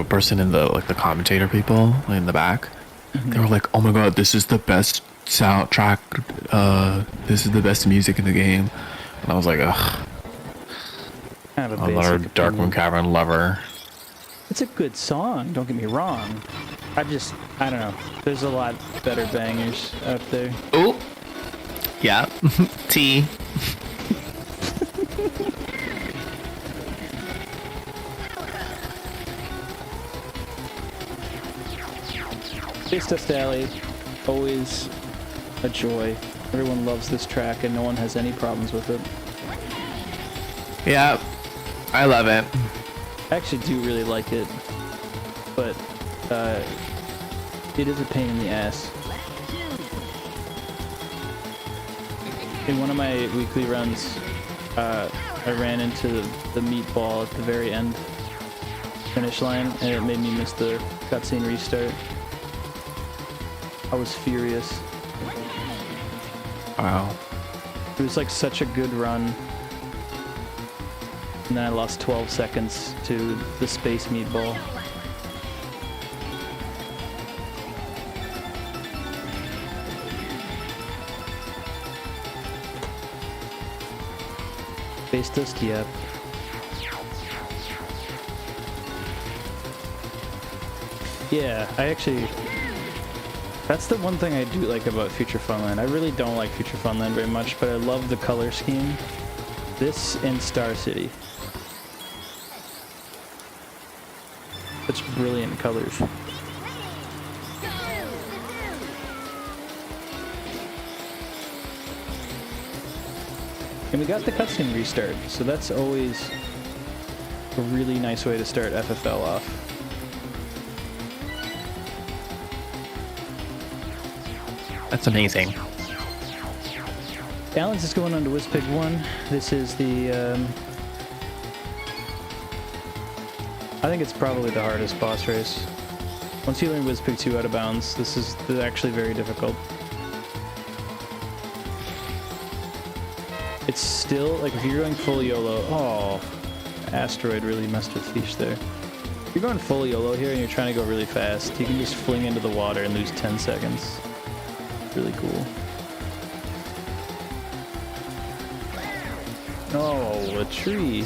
person in the commentator people in the back, they were like, oh my god, this is the best soundtrack, this is the best music in the game, and I was like, ugh. Kind of a Another basic Darkmoon opinion. Cavern lover. It's a good song, don't get me wrong. I don't know. There's a lot better bangers out there. Ooh. Yeah. T. Space Dust Alley, always a joy. Everyone loves this track and no one has any problems with it. Yeah. I love it. I actually do really like it, but it is a pain in the ass. In one of my weekly runs, I ran into the meatball at the very end finish line, and it made me miss the cutscene restart. I was furious. Wow. It was like such a good run. And then I lost 12 seconds to the space meatball. Space Dust, yep. Yeah, that's the one thing I do like about Future Funland. I really don't like Future Funland very much, but I love the color scheme. This and Star City. Such brilliant colors. And we got the cutscene restart, so that's always a really nice way to start FFL off. That's amazing. Alan's is going on to Wizpig 1. This is the, I think it's probably the hardest boss race. Once you learn Wizpig 2 out of bounds, this is actually very difficult. It's still, like, if you're going full YOLO, oh, Asteroid really messed with Feesh there. If you're going full YOLO here and you're trying to go really fast, you can just fling into the water and lose 10 seconds. Really cool. Oh, a tree.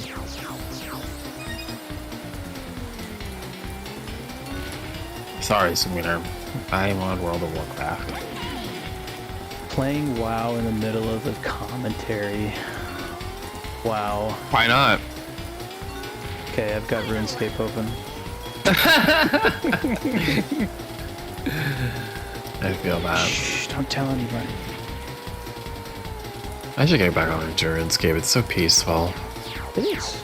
Sorry, Samir. I'm on World of Warcraft. Playing WoW in the middle of the commentary. Wow. Why not? Okay, I've got RuneScape open. I feel that. Shh, don't tell anybody. I should get back on RuneScape. It's so peaceful. It is.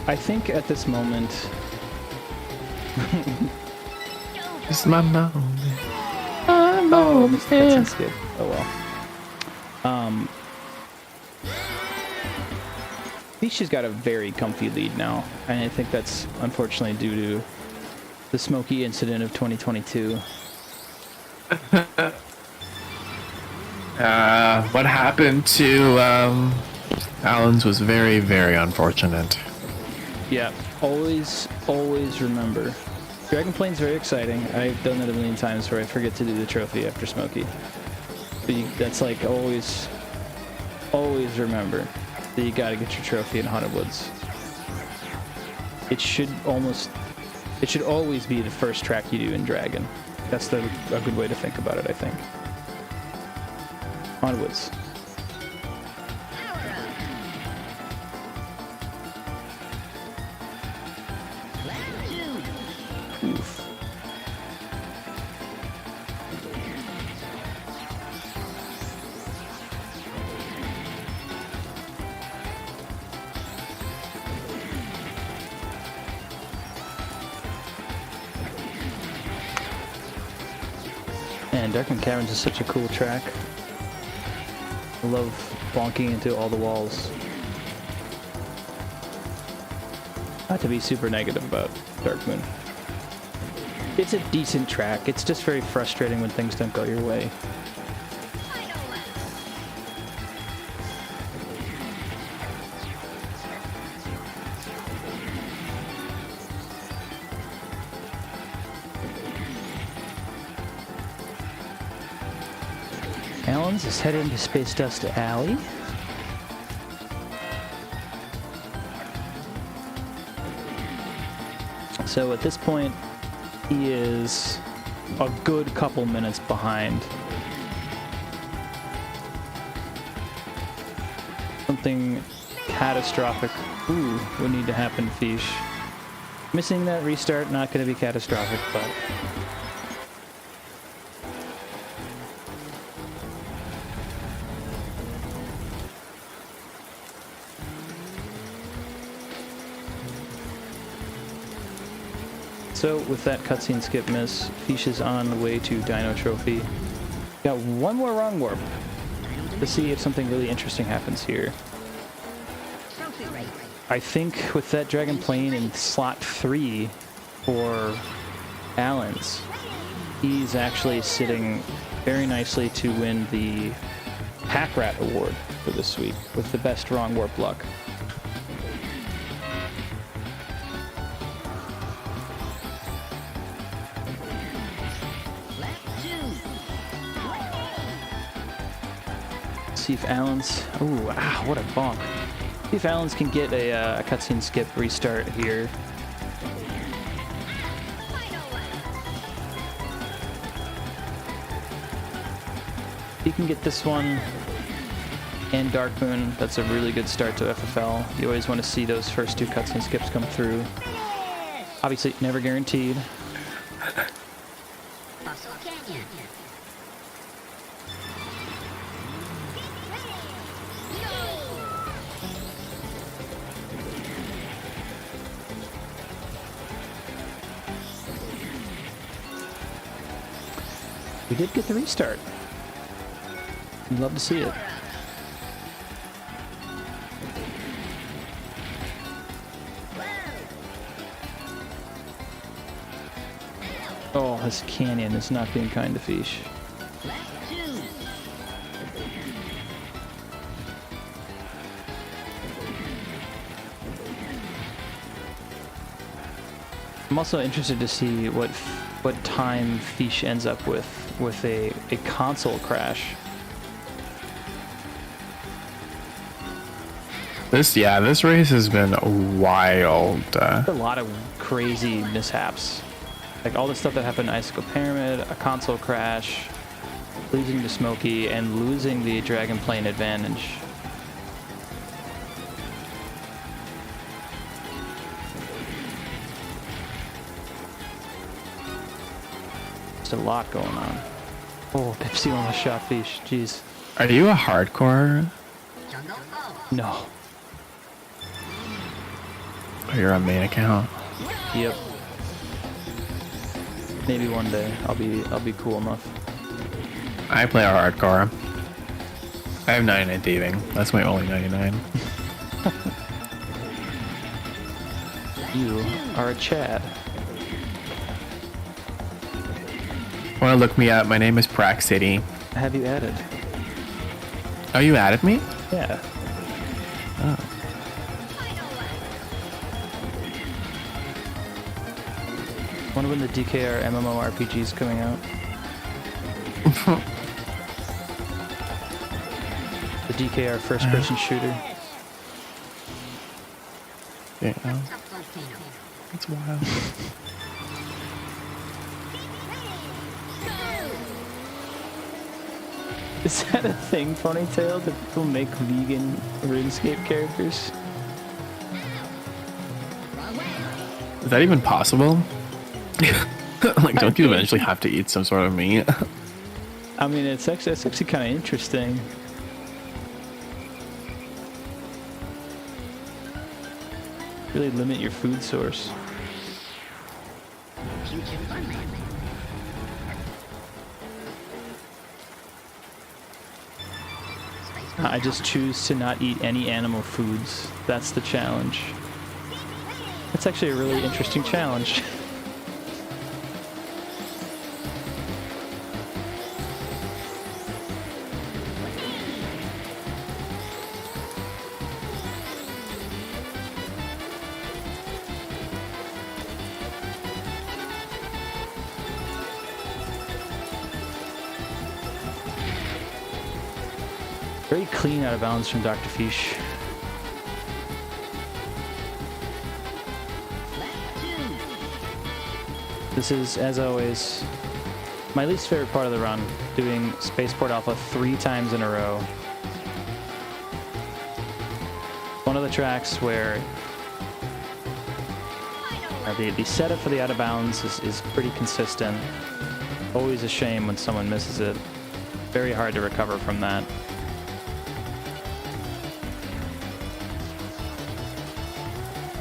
I think at this moment... It's my moment. Oh, missed the cutscene skip. Oh well. Feesh got a very comfy lead now, and I think that's unfortunately due to the Smokey incident of 2022. What happened to Alan's was very, very unfortunate. Yeah, always remember. Dragon Plane's very exciting. I've done that a million times where I forget to do the trophy after Smokey. But that's like always remember that you gotta get your trophy in Haunted Woods. It should always be the first track you do in Dragon. That's a good way to think about it, I think. Haunted Woods. Oof. Man, Darkmoon Caverns is such a cool track. I love bonking into all the walls. Not to be super negative about Darkmoon. It's a decent track. It's just very frustrating when things don't go your way. Allens is headed into Space Dust Alley. So at this point, he is a good couple minutes behind. Something catastrophic would need to happen, Feesh. Missing that restart, not going to be catastrophic, but... So, with that cutscene skip miss, Feesh is on the way to Dino Trophy. Got one more wrong warp to see if something really interesting happens here. I think with that Dragon Plane in slot 3 for Allens, he's actually sitting very nicely to win the Pack Rat Award for this week with the best wrong warp luck. See if Allens... what a bonk. See if Allens can get a cutscene skip restart here. He can get this one and Dark Moon. That's a really good start to FFL. You always want to see those first two cutscene skips come through. Obviously, never guaranteed. We did get the restart. I'd love to see it. Oh, this canyon is not being kind to Feesh. I'm also interested to see what time Feesh ends up with a console crash. This race has been wild. A lot of crazy mishaps. Like all the stuff that happened in Icicle Pyramid, a console crash, losing to Smokey, and losing the Dragon Plane advantage. Just a lot going on. Oh, Pepsi almost shot Feesh. Jeez. Are you a hardcore? No. Or you're on main account? Yep. Maybe one day I'll be cool enough. I play a hardcore. I have 99 thieving. That's my only 99. You are a Chad. Want to look me up? My name is Prac City. Have you added? Oh, you added me? Yeah. Oh. Wonder when the DKR MMORPG is coming out. The DKR first-person shooter. Yeah. It's wild. Is that a thing, Ponytail, that people make vegan RuneScape characters? Is that even possible? Like, don't you eventually have to eat some sort of meat? I mean, it's actually kind of interesting. Really limit your food source. I just choose to not eat any animal foods. That's the challenge. That's actually a really interesting challenge. Very clean out of bounds from Doctorfeesh. This is, as always, my least favorite part of the run, doing Spaceport Alpha 3 times in a row. One of the tracks where the setup for the out of bounds is pretty consistent. Always a shame when someone misses it. Very hard to recover from that.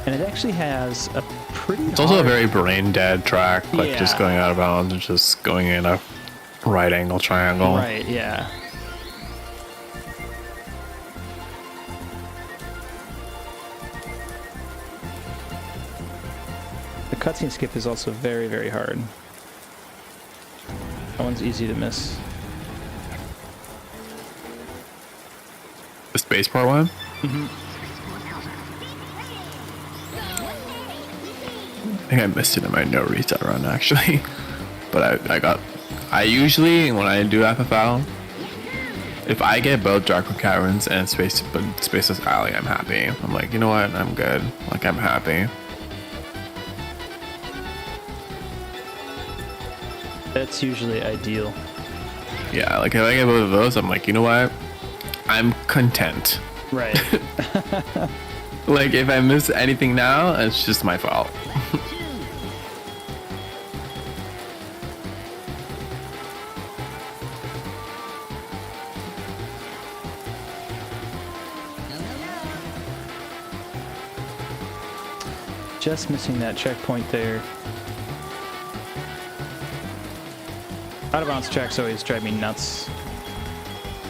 And it actually has a pretty It's also a very brain dead track, like Yeah. just going out of bounds and just going in a right angle triangle. Right, yeah. The cutscene skip is also very, very hard. That one's easy to miss. The spaceport one? I think I missed it in my no reset run actually. But I usually, when I do FFL, if I get both Darkwood Caverns and Spaceless Alley, I'm happy. I'm like, you know what? I'm good. Like, I'm happy. That's usually ideal. Yeah, like if I get both of those, I'm like, you know what? I'm content. Right. Like, if I miss anything now, it's just my fault. Just missing that checkpoint there. Out of bounds tracks always drive me nuts.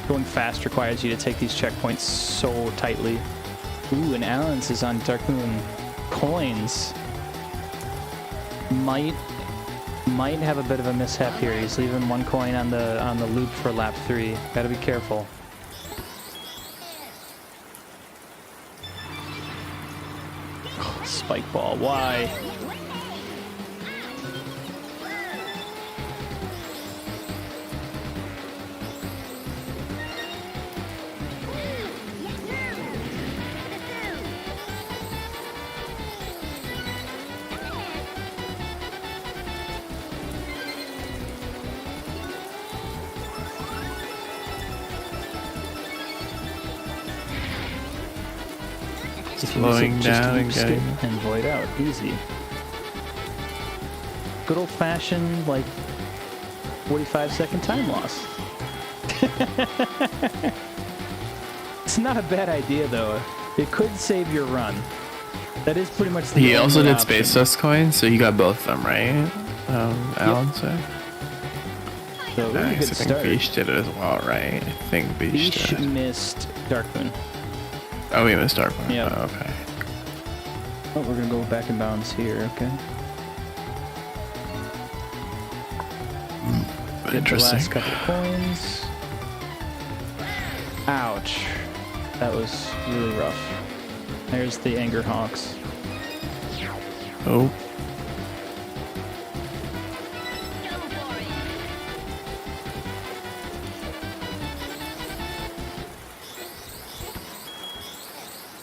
Going fast requires you to take these checkpoints so tightly. Ooh, and Allen's is on Dark Moon coins. Might have a bit of a mishap here. He's leaving one coin on the loop for lap 3. Gotta be careful. Spike ball, why? Slowing down and skip getting... and void out, easy. Good old-fashioned, like, 45-second time loss. It's not a bad idea, though. It could save your run. That is pretty much the He also only did option. Space Dust coins, so you got both of them, right? Alan said. So really Nice. good I think start. Beach did it as well, right? I think Beach Beach did. missed Dark Moon. Oh, we missed Dark Moon. Yep. Oh, okay. Oh, we're gonna go back in bounds here, okay? Get the Interesting. last couple of coins. Ouch. That was really rough. There's the Anger Hawks. Oh.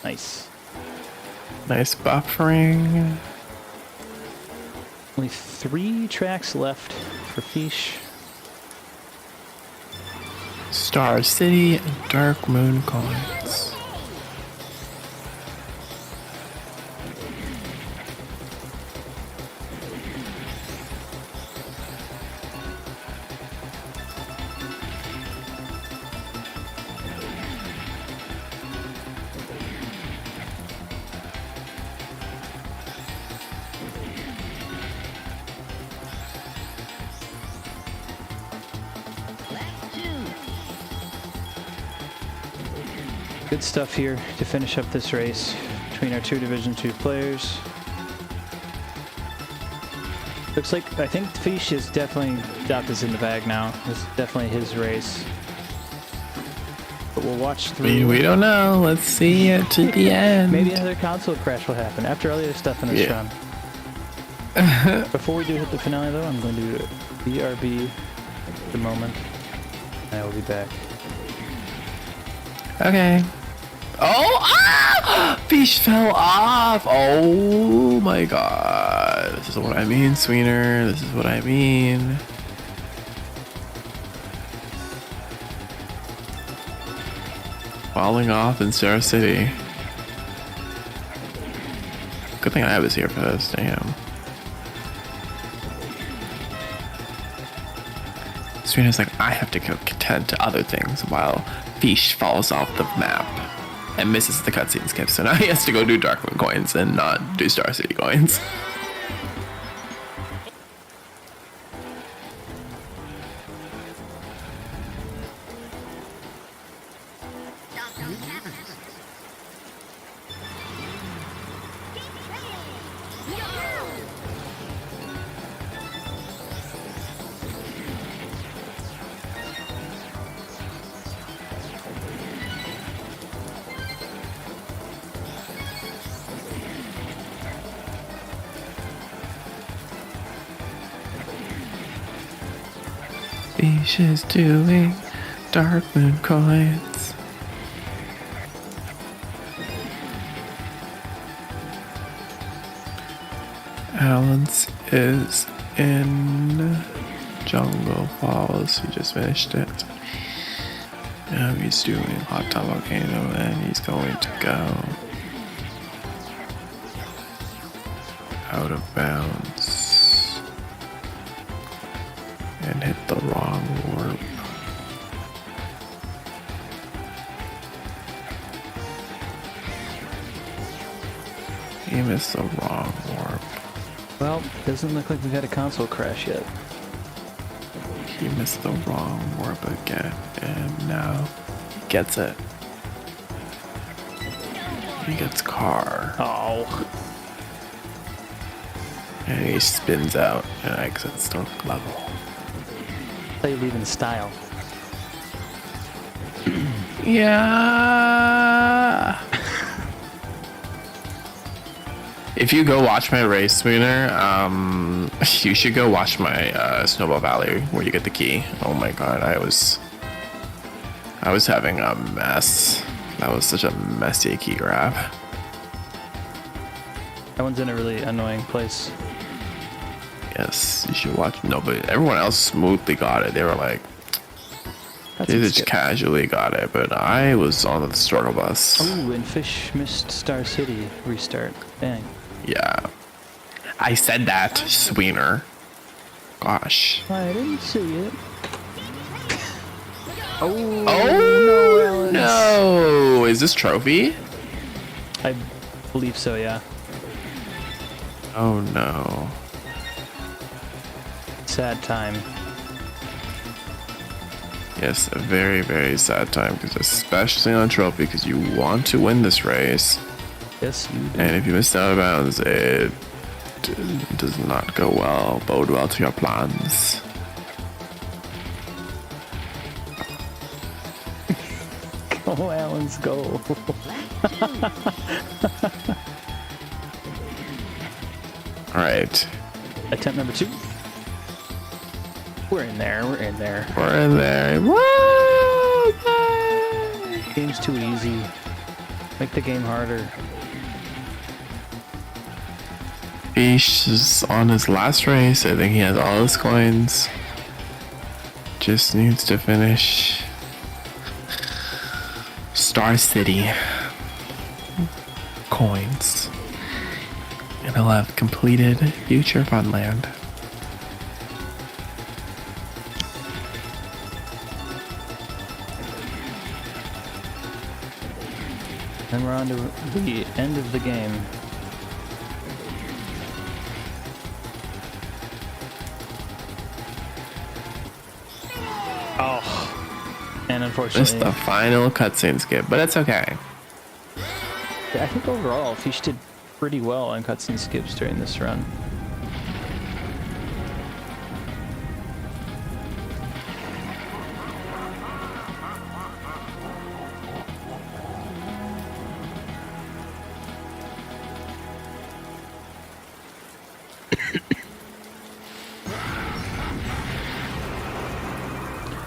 Nice. Nice buffering. Only 3 tracks left for Feesh. Star City and Dark Moon coins. Good stuff here to finish up this race between our 2 Division 2 players. Looks like, I think Feesh has definitely got this in the bag now. It's definitely his race. But we'll watch through. We don't know. Let's see it to the end. Maybe another console crash will happen after all the other stuff in this Yeah. run. Before we do hit the finale though, I'm going to BRB at the moment. And I will be back. Okay. Oh! Ah! Fish fell off! Oh my god. This is what I mean, Sweener. This is what I mean. Falling off in Star City. Good thing I was here for this, damn. Serina's like, I have to go tend to other things while Fish falls off the map and misses the cutscene skip. So now he has to go do Darkmoon coins and not do Star City coins. Fish is doing Darkmoon coins. Alan's is in Jungle Falls. He just finished it. Now he's doing Hot Tub Volcano and he's going to go out of bounds and hit the wrong warp. He missed the wrong warp. Well, doesn't look like we've had a console crash yet. He missed the wrong warp again, and now he gets it. He gets car. Oh. And he spins out and exits the level. Play leave in style. Yeah. If you go watch my race, Sweener, you should go watch my Snowball Valley where you get the key. Oh my god, I was having a mess. That was such a messy key grab. That one's in a really annoying place. Yes, you should watch. No, but everyone else smoothly got it. They were like, they just casually got it, but I was on the struggle bus. Oh, and Fish missed Star City restart. Dang. Yeah. I said that, Sweener. Gosh. I didn't see it. Oh, Oh no! Is this trophy? I believe so, yeah. Oh no. Sad time. Yes, a very, very sad time, because especially on trophy, because you want to win this race. Yes, you do. And if you miss out of bounds, it does not go well, bode well to your plans. Go, Alan's go. Alright. Attempt number 2. We're in there, we're in there. We're in there. Woo! Game's too easy. Make the game harder. Fish is on his last race. I think he has all his coins. Just needs to finish Star City coins. And he'll have completed Future Funland. Then we're on to the end of the game. Oh. And unfortunately... Missed the final cutscene skip, but it's okay. Yeah, I think overall, Fish did pretty well on cutscene skips during this run.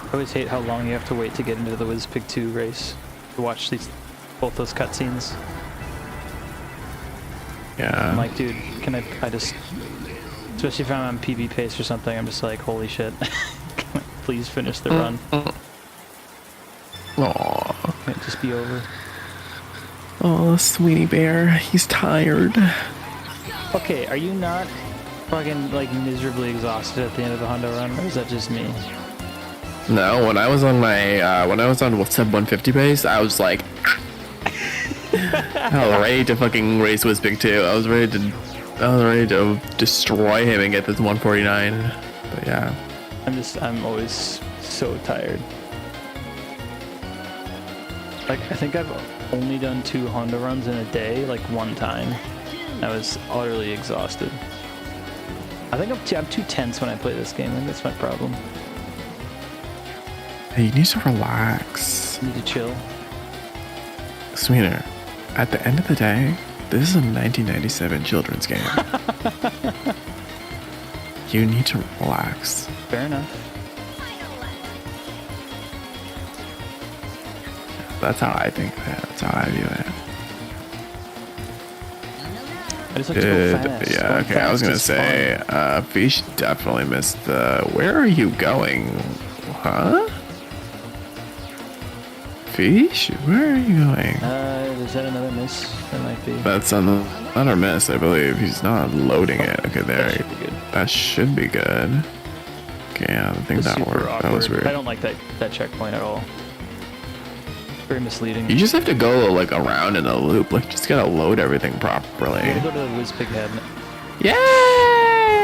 I always hate how long you have to wait to get into the WizPig 2 race. to watch both those cutscenes. Yeah. I'm like, dude, can I just, especially if I'm on PB pace or something, I'm just like, holy shit, can I please finish the run? Aw. Can it just be over? Oh, sweetie bear. He's tired. Okay, are you not fucking like miserably exhausted at the end of a Hundo run, or is that just me? No, when I was on my sub 150 pace, I was like, I was ready to fucking race with Big 2. I was ready to destroy him and get this 149. But yeah. I'm always so tired. Like, I think I've only done 2 Honda runs in a day, like one time. I was utterly exhausted. I think I'm too tense when I play this game. I think that's my problem. Hey, you need to relax. I need to chill. Sweeter, at the end of the day, this is a 1997 children's game. You need to relax. Fair enough. That's how I think of it. That's how I view it. I just like to go fast. Yeah, Going okay, I was fast gonna is say, Fish definitely missed the... Where are you going? Huh? Fish? Where are you going? Is that another miss? That might be. That's another miss, I believe. He's not loading it. Okay, there. That should be good. That should be good. Okay, yeah, I think that Super worked. awkward. That was weird. I don't like that checkpoint at all. Very misleading. You just have to go like around in a loop. Like, just gotta load everything properly. We'll go to the Whiz Pig Head. Yay!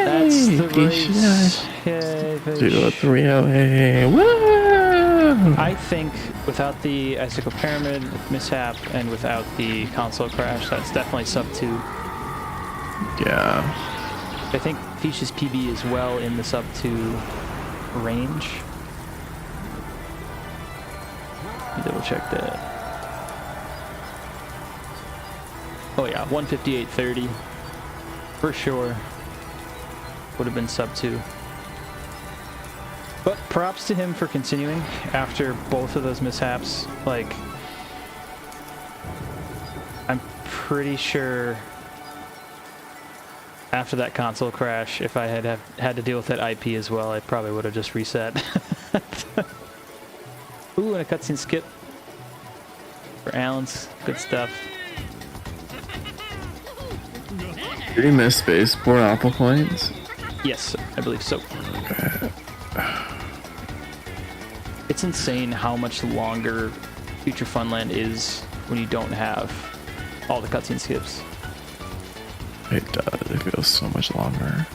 That's the race. Geisha. Yay, fish. 20308. Woo! I think without the Icicle Pyramid mishap and without the console crash, that's definitely sub 2. Yeah. I think Fish's PB is well in the sub 2 range. Let me double check that. Oh yeah, 158.30 for sure. Would have been sub 2. But props to him for continuing after both of those mishaps. Like, I'm pretty sure after that console crash, if I had to deal with that IP as well, I probably would have just reset. Ooh, and a cutscene skip for Alan's. Good stuff. Did you miss spaceport apple points? Yes, I believe so. It's insane how much longer Future Funland is when you don't have all the cutscene skips. It does. It feels so much longer.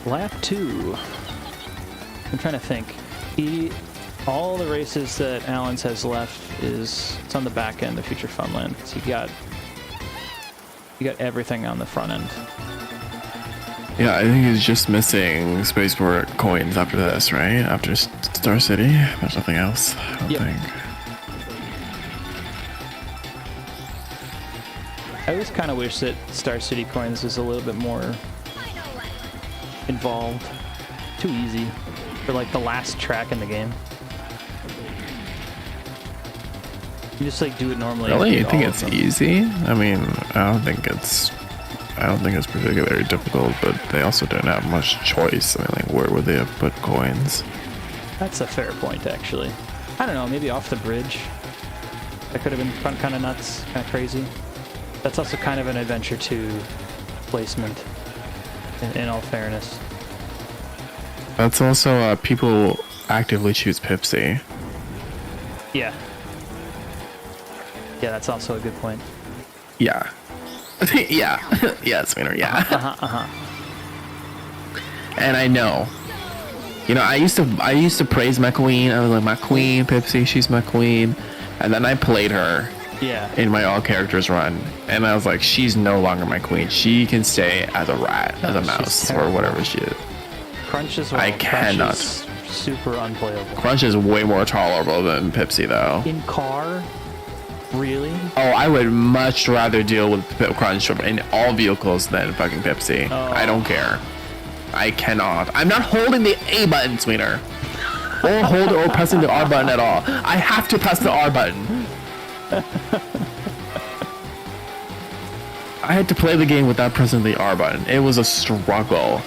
Lap 2. I'm trying to think. All the races that Alan's has left it's on the back end of Future Funland. So you got everything on the front end. Yeah, I think he's just missing spaceport coins after this, right? After Star City, there's nothing else. I don't think. I always kind of wish that Star City coins was a little bit more involved. Too easy for like the last track in the game. You just like do it normally. Really? You think it's easy? I mean, I don't think it's particularly difficult, but they also don't have much choice. I mean, like, where would they have put coins? That's a fair point, actually. I don't know, maybe off the bridge. That could have been kind of nuts, kind of crazy. That's also kind of an Adventure 2 placement, in all fairness. That's also people actively choose Pepsi. Yeah. Yeah, that's also a good point. Yeah. Yeah. Yeah, Sweener, yeah. And I know. You know, I used to praise my queen. I was like, my queen, Pepsi, she's my queen. And then I played her. Yeah. In my all characters run, and I was like, she's no longer my queen. She can stay as a rat, as a mouse, or whatever she is. Crunch as well. I cannot. Crunch is super unplayable. Crunch is way more tolerable than Pepsi, though. In car, Really? Oh, I would much rather deal with Pip Crunch in all vehicles than fucking Pepsi. Oh. I don't care. I cannot. I'm not holding the A button, Sweeter. Or hold or pressing the R button at all. I have to press the R button. I had to play the game without pressing the R button. It was a struggle.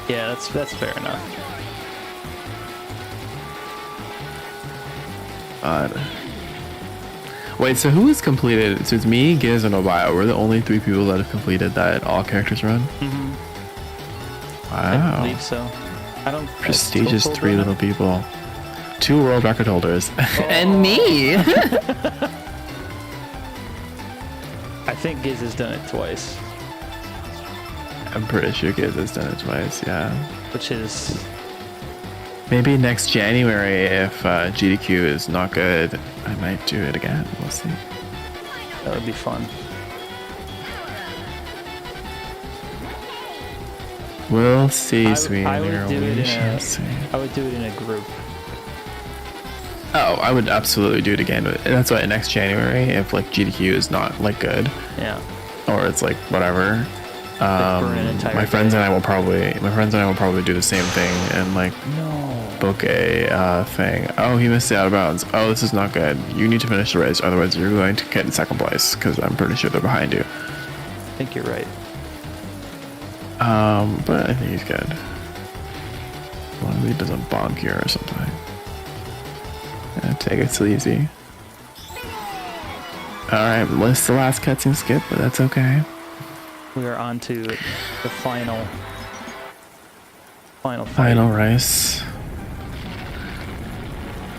Yeah, that's fair enough. Wait, so who has completed? So it's me, Giz, and Obio. We're the only 3 people that have completed that all characters run. I Wow. believe so. I don't. Prestigious total 3 little people. 2 world record holders. And me! I think Giz has done it twice, I'm pretty sure Giz has done it twice, yeah. which is Maybe next January, if GDQ is not good, I might do it again. We'll see. that would be fun. We'll see, I would sweetheart. do it We in shall a. see. I would do it in a group. Oh, I would absolutely do it again. But that's why next January, if like GDQ is not like good, Yeah. or it's like whatever, burn an entire my friends day. and I will probably do the same thing and like No. book a thing. Oh, he missed the out of bounds. Oh, this is not good. You need to finish the race, otherwise you're going to get in second place because I'm pretty sure they're behind you. I think you're right. But I think he's good. As long as he doesn't bonk here or something. Yeah, take it sleazy. Alright, missed the last cutscene skip, but that's okay. We are on to the final fight. Final race.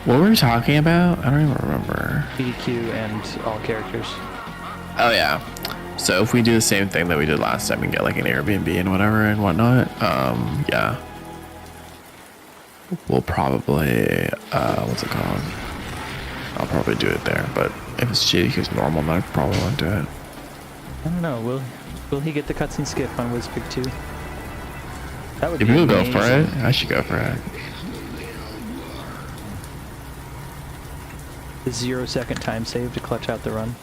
What were we talking about? I don't even remember. BDQ and all characters. Oh yeah. So if we do the same thing that we did last time and get like an Airbnb and whatever and whatnot, yeah. We'll probably, what's it called? I'll probably do it there, but if it's GDQ's normal, then I probably won't do it. I don't know. Will he get the cutscene skip on WizPig 2? That would If be you'll go for it, amazing. I should go for it. The 0-second time save to clutch out the run.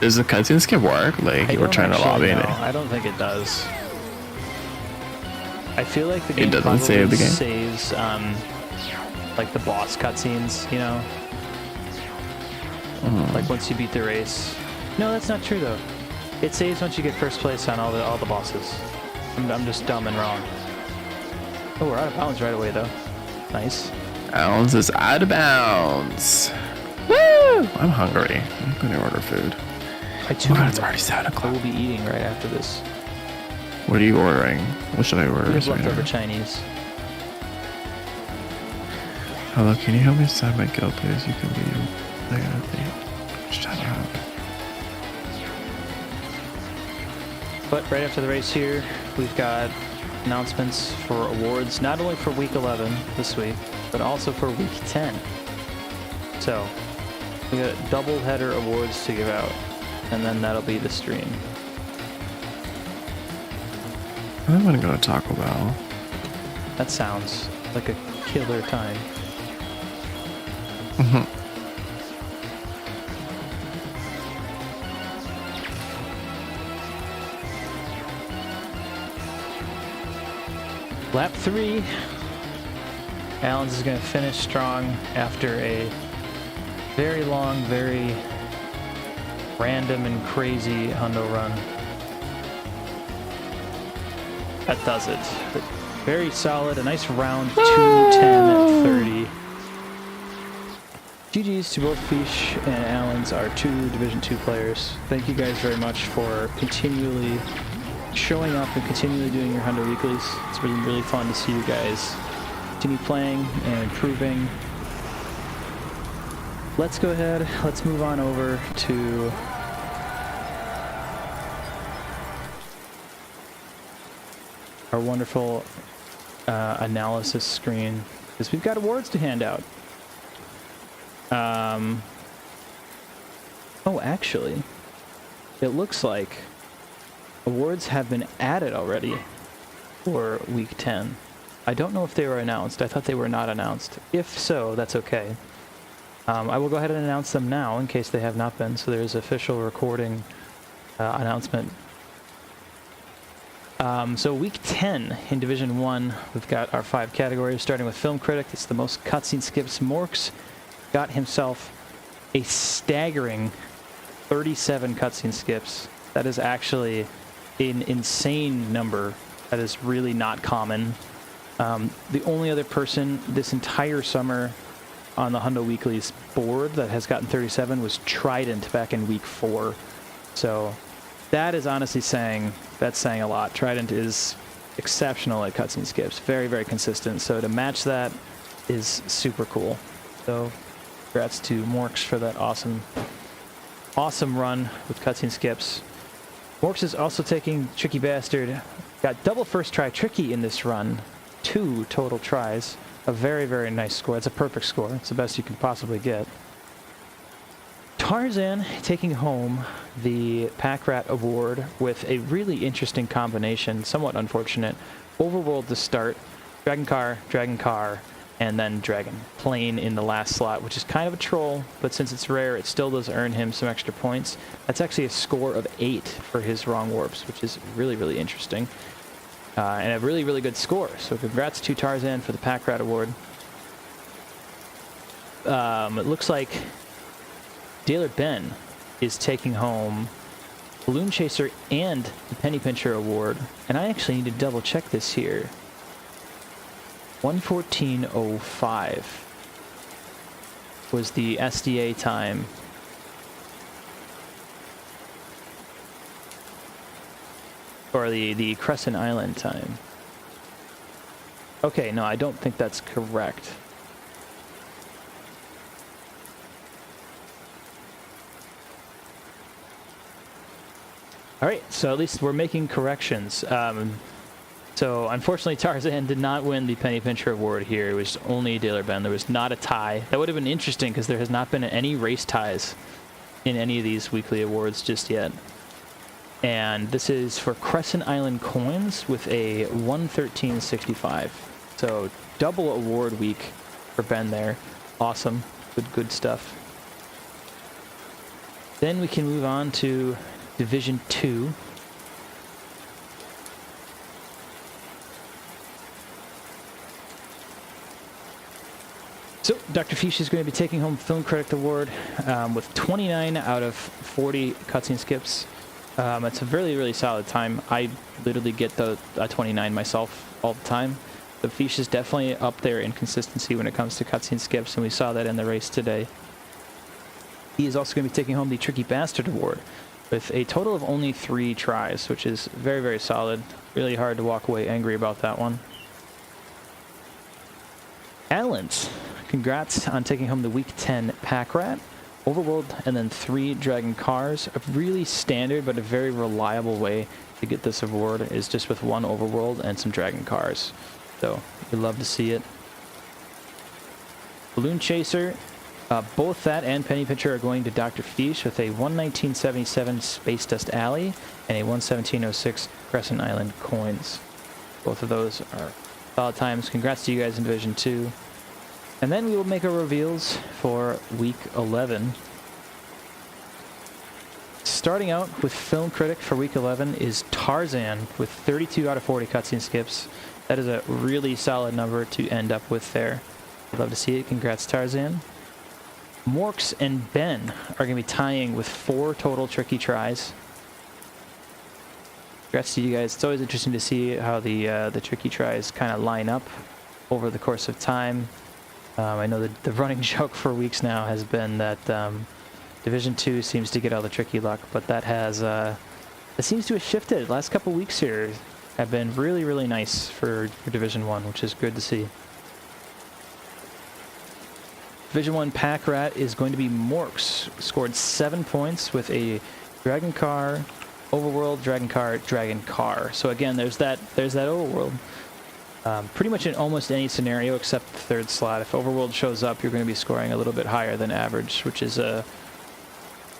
Does the cutscene skip work? Like, I we're don't trying to actually lobby know. and I don't think it does. I feel like the game doesn't probably save the game? saves like the boss cutscenes, you know? Like once you beat the race. No, that's not true though. It saves once you get first place on all the bosses. I'm just dumb and wrong. Oh, we're out of bounds right away though. Nice. Bounds is out of bounds. Woo! I'm hungry. I'm gonna order food. I too Oh god, it's already 7 I o'clock. will be eating right after this. What are you ordering? What should I order? There's Serena? leftover Chinese. Hello, can you help me sign my guild, please? You can be there. Shut up. But right after the race here, we've got announcements for awards, not only for week 11 this week, but also for week 10. So we got double header awards to give out, and then that'll be the stream. I'm gonna go to Taco Bell. That sounds like a killer time. Lap 3. Allen's is going to finish strong after a very long, very random and crazy hundo run. That does it. But very solid, a nice round 2:10:30. GG's to both Feesh and Allen's, our 2 Division 2 players. Thank you guys very much for continually showing up and continually doing your Hundo Weeklies. It's really, really fun to see you guys continue playing and improving. Let's go ahead, let's move on over to our wonderful analysis screen, because we've got awards to hand out. Oh, actually, it looks like awards have been added already for week 10. I don't know if they were announced. I thought they were not announced. If so, that's okay. I will go ahead and announce them now in case they have not been. So there's official recording announcement. So week 10 in Division 1, we've got our 5 categories, starting with Film Critic. It's the most cutscene skips. Morks got himself a staggering 37 cutscene skips. That is actually an insane number. That is really not common. The only other person this entire summer on the Hundo Weeklies board that has gotten 37 was Trident back in week 4. So that is honestly saying a lot. Trident is exceptional at cutscene skips. Very, very consistent. So to match that is super cool. So congrats to Morks for that awesome run with cutscene skips. Morks is also taking Tricky Bastard. Got double first try Tricky in this run. 2 total tries. A very, very nice score. It's a perfect score. It's the best you can possibly get. Tarzan taking home the Pack Rat Award with a really interesting combination, somewhat unfortunate. Overworld to start, Dragon Car, and then Dragon Plane in the last slot, which is kind of a troll, but since it's rare, it still does earn him some extra points. That's actually a score of 8 for his wrong warps, which is really, really interesting. And a really, really good score. So congrats to Tarzan for the Pack Rat Award. It looks like Dealer Ben is taking home Balloon Chaser and the Penny Pincher Award. And I actually need to double check this here. 1:14:05 was the SDA time. Or the Crescent Island time. Okay, no, I don't think that's correct. Alright, so at least we're making corrections. So unfortunately Tarzan did not win the Penny Pincher Award here. It was only Dealer Ben. There was not a tie. That would have been interesting because there has not been any race ties in any of these weekly awards just yet. And this is for Crescent Island coins with a 113.65. So double award week for Ben there. Awesome. Good stuff. Then we can move on to Division 2. So Doctorfeesh is going to be taking home Film Critic Award with 29 out of 40 cutscene skips. It's a really, really solid time. I literally get the 29 myself all the time. The Fish is definitely up there in consistency when it comes to cutscene skips, and we saw that in the race today. He is also going to be taking home the Tricky Bastard Award with a total of only 3 tries, which is very, very solid. Really hard to walk away angry about that one. Allens, congrats on taking home the Week 10 Pack Rat, Overworld, and then 3 Dragon Cars. A really standard but a very reliable way to get this award is just with 1 Overworld and some Dragon Cars. So we love to see it. Balloon Chaser, both that and Penny Pincher are going to Doctorfeesh with a 119.77 Space Dust Alley and a 117.06 Crescent Island coins. Both of those are solid times. Congrats to you guys in Division 2. And then we will make our reveals for Week 11. Starting out with Film Critic for Week 11 is Tarzan with 32 out of 40 cutscene skips. That is a really solid number to end up with there. I'd love to see it. Congrats, Tarzan. Morks and Ben are going to be tying with 4 total tricky tries. Congrats to you guys. It's always interesting to see how the tricky tries kind of line up over the course of time. I know that the running joke for weeks now has been that Division 2 seems to get all the tricky luck, but that has it seems to have shifted. The last couple weeks here have been really, really nice for Division 1, which is good to see. Division 1 Pack Rat is going to be Morks. Scored 7 points with a Dragon Car, Overworld, Dragon Car, Dragon Car. So again, there's that Overworld. Pretty much in almost any scenario except the 3rd slot. If Overworld shows up, you're going to be scoring a little bit higher than average, which is a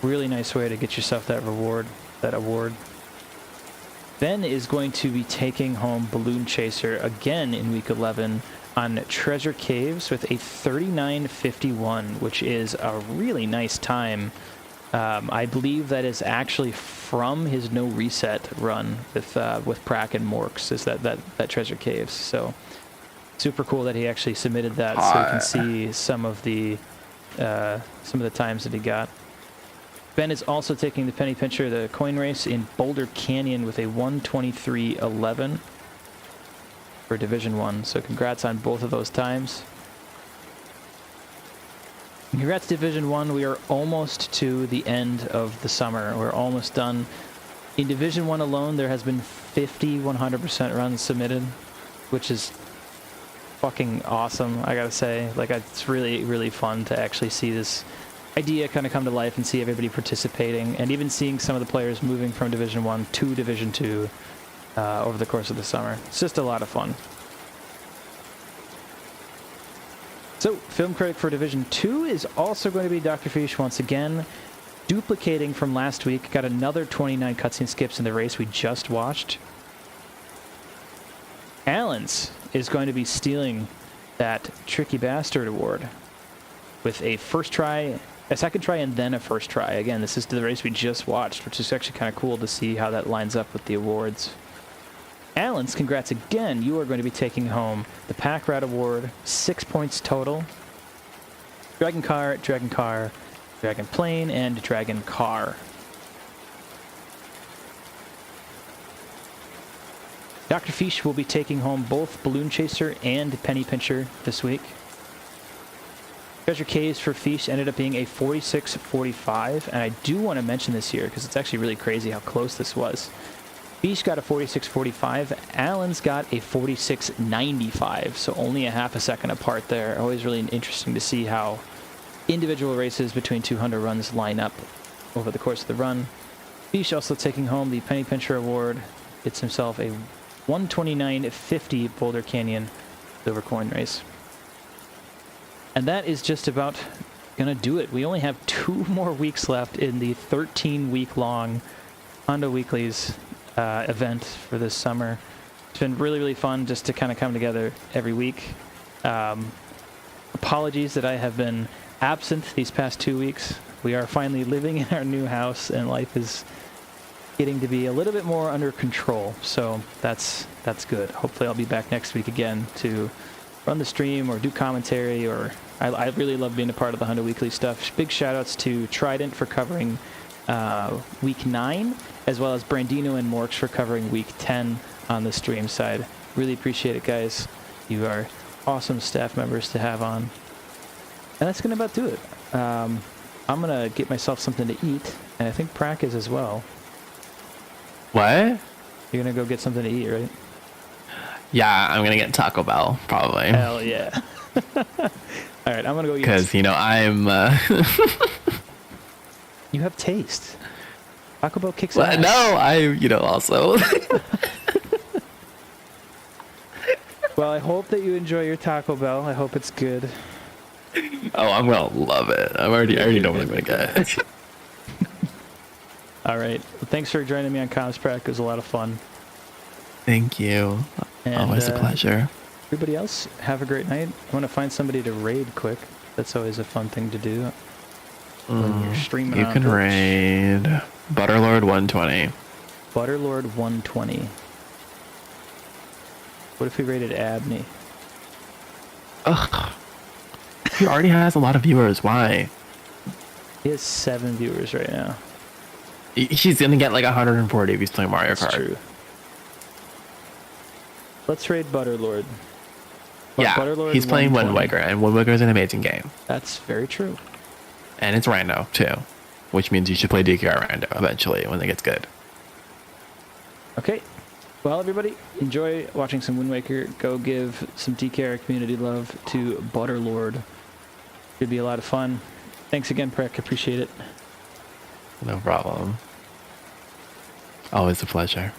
really nice way to get yourself that award. Ben is going to be taking home Balloon Chaser again in week 11 on Treasure Caves with a 39.51, which is a really nice time. I believe that is actually from his no reset run with Prack and Morks, is that Treasure Caves. So super cool that he actually submitted that so we can see some of the times that he got. Ben is also taking the penny pincher, the coin race in Boulder Canyon with a 1:23.11 for Division 1. So congrats on both of those times. Congrats Division 1. We are almost to the end of the summer. We're almost done. In Division 1 alone, there has been 50 100% runs submitted, which is fucking awesome, I gotta say. Like, it's really, really fun to actually see this idea kind of come to life and see everybody participating, and even seeing some of the players moving from Division 1 to Division 2 over the course of the summer. It's just a lot of fun. So, film critic for Division 2 is also going to be Doctorfeesh once again, duplicating from last week. Got another 29 cutscene skips in the race we just watched. Allen's is going to be stealing that Tricky Bastard award with a first try, a second try, and then a first try. Again, this is the race we just watched, which is actually kind of cool to see how that lines up with the awards. Allen's, congrats again. You are going to be taking home the Pack Rat Award, 6 points total. Dragon Car, Dragon Plane, and Dragon Car. Doctorfeesh will be taking home both Balloon Chaser and Penny Pincher this week. Treasure Caves for Feesh ended up being a 46.45, and I do want to mention this here because it's actually really crazy how close this was. Feesh got a 46.45, Allen's got a 46.95, so only a half a second apart there. Always really interesting to see how individual races between 200 runs line up over the course of the run. Feesh also taking home the Penny Pincher Award. Gets himself a 129.50 Boulder Canyon silver coin race. And that is just about gonna do it. We only have 2 more weeks left in the 13-week-long HUNDO Weeklies event for this summer. It's been really, really fun just to kind of come together every week. Apologies that I have been absent these past 2 weeks. We are finally living in our new house, and life is getting to be a little bit more under control, so that's good. Hopefully I'll be back next week again to run the stream or do commentary, or I really love being a part of the HUNDO Weekly stuff. Big shout outs to Trident for covering week 9, as well as Brandino and Morks for covering week 10 on the stream side. Really appreciate it, guys. You are awesome staff members to have on. And that's gonna about do it. I'm gonna get myself something to eat, and I think Prack is as well. What? You're gonna go get something to eat, right? Yeah, I'm gonna get Taco Bell, probably. Hell yeah. All right, I'm gonna go eat. Because, you know, I'm... You have taste. Taco Bell kicks well, ass. No, also... Well, I hope that you enjoy your Taco Bell. I hope it's good. Oh, I'm gonna love it. I already know what I'm gonna get. All right. Well, thanks for joining me on Comms Prac. It was a lot of fun. Thank you. And, always a pleasure. Everybody else, have a great night. I want to find somebody to raid quick. That's always a fun thing to do when you're streaming. You can Twitch. raid Butterlord 120. Butterlord 120. What if we raided Abney? Ugh. He already has a lot of viewers. Why? He has 7 viewers right now. He's gonna get like 140 if he's playing Mario Kart. That's true. Let's raid Butterlord. Yeah, Butterlord he's playing Wind 120. Waker, and Wind Waker is an amazing game. That's very true. And it's rando, too. Which means you should play DKR rando eventually when it gets good. Okay. Well, everybody, enjoy watching some Wind Waker. Go give some DKR community love to Butterlord. Should be a lot of fun. Thanks again, Prek. Appreciate it. No problem. Always a pleasure.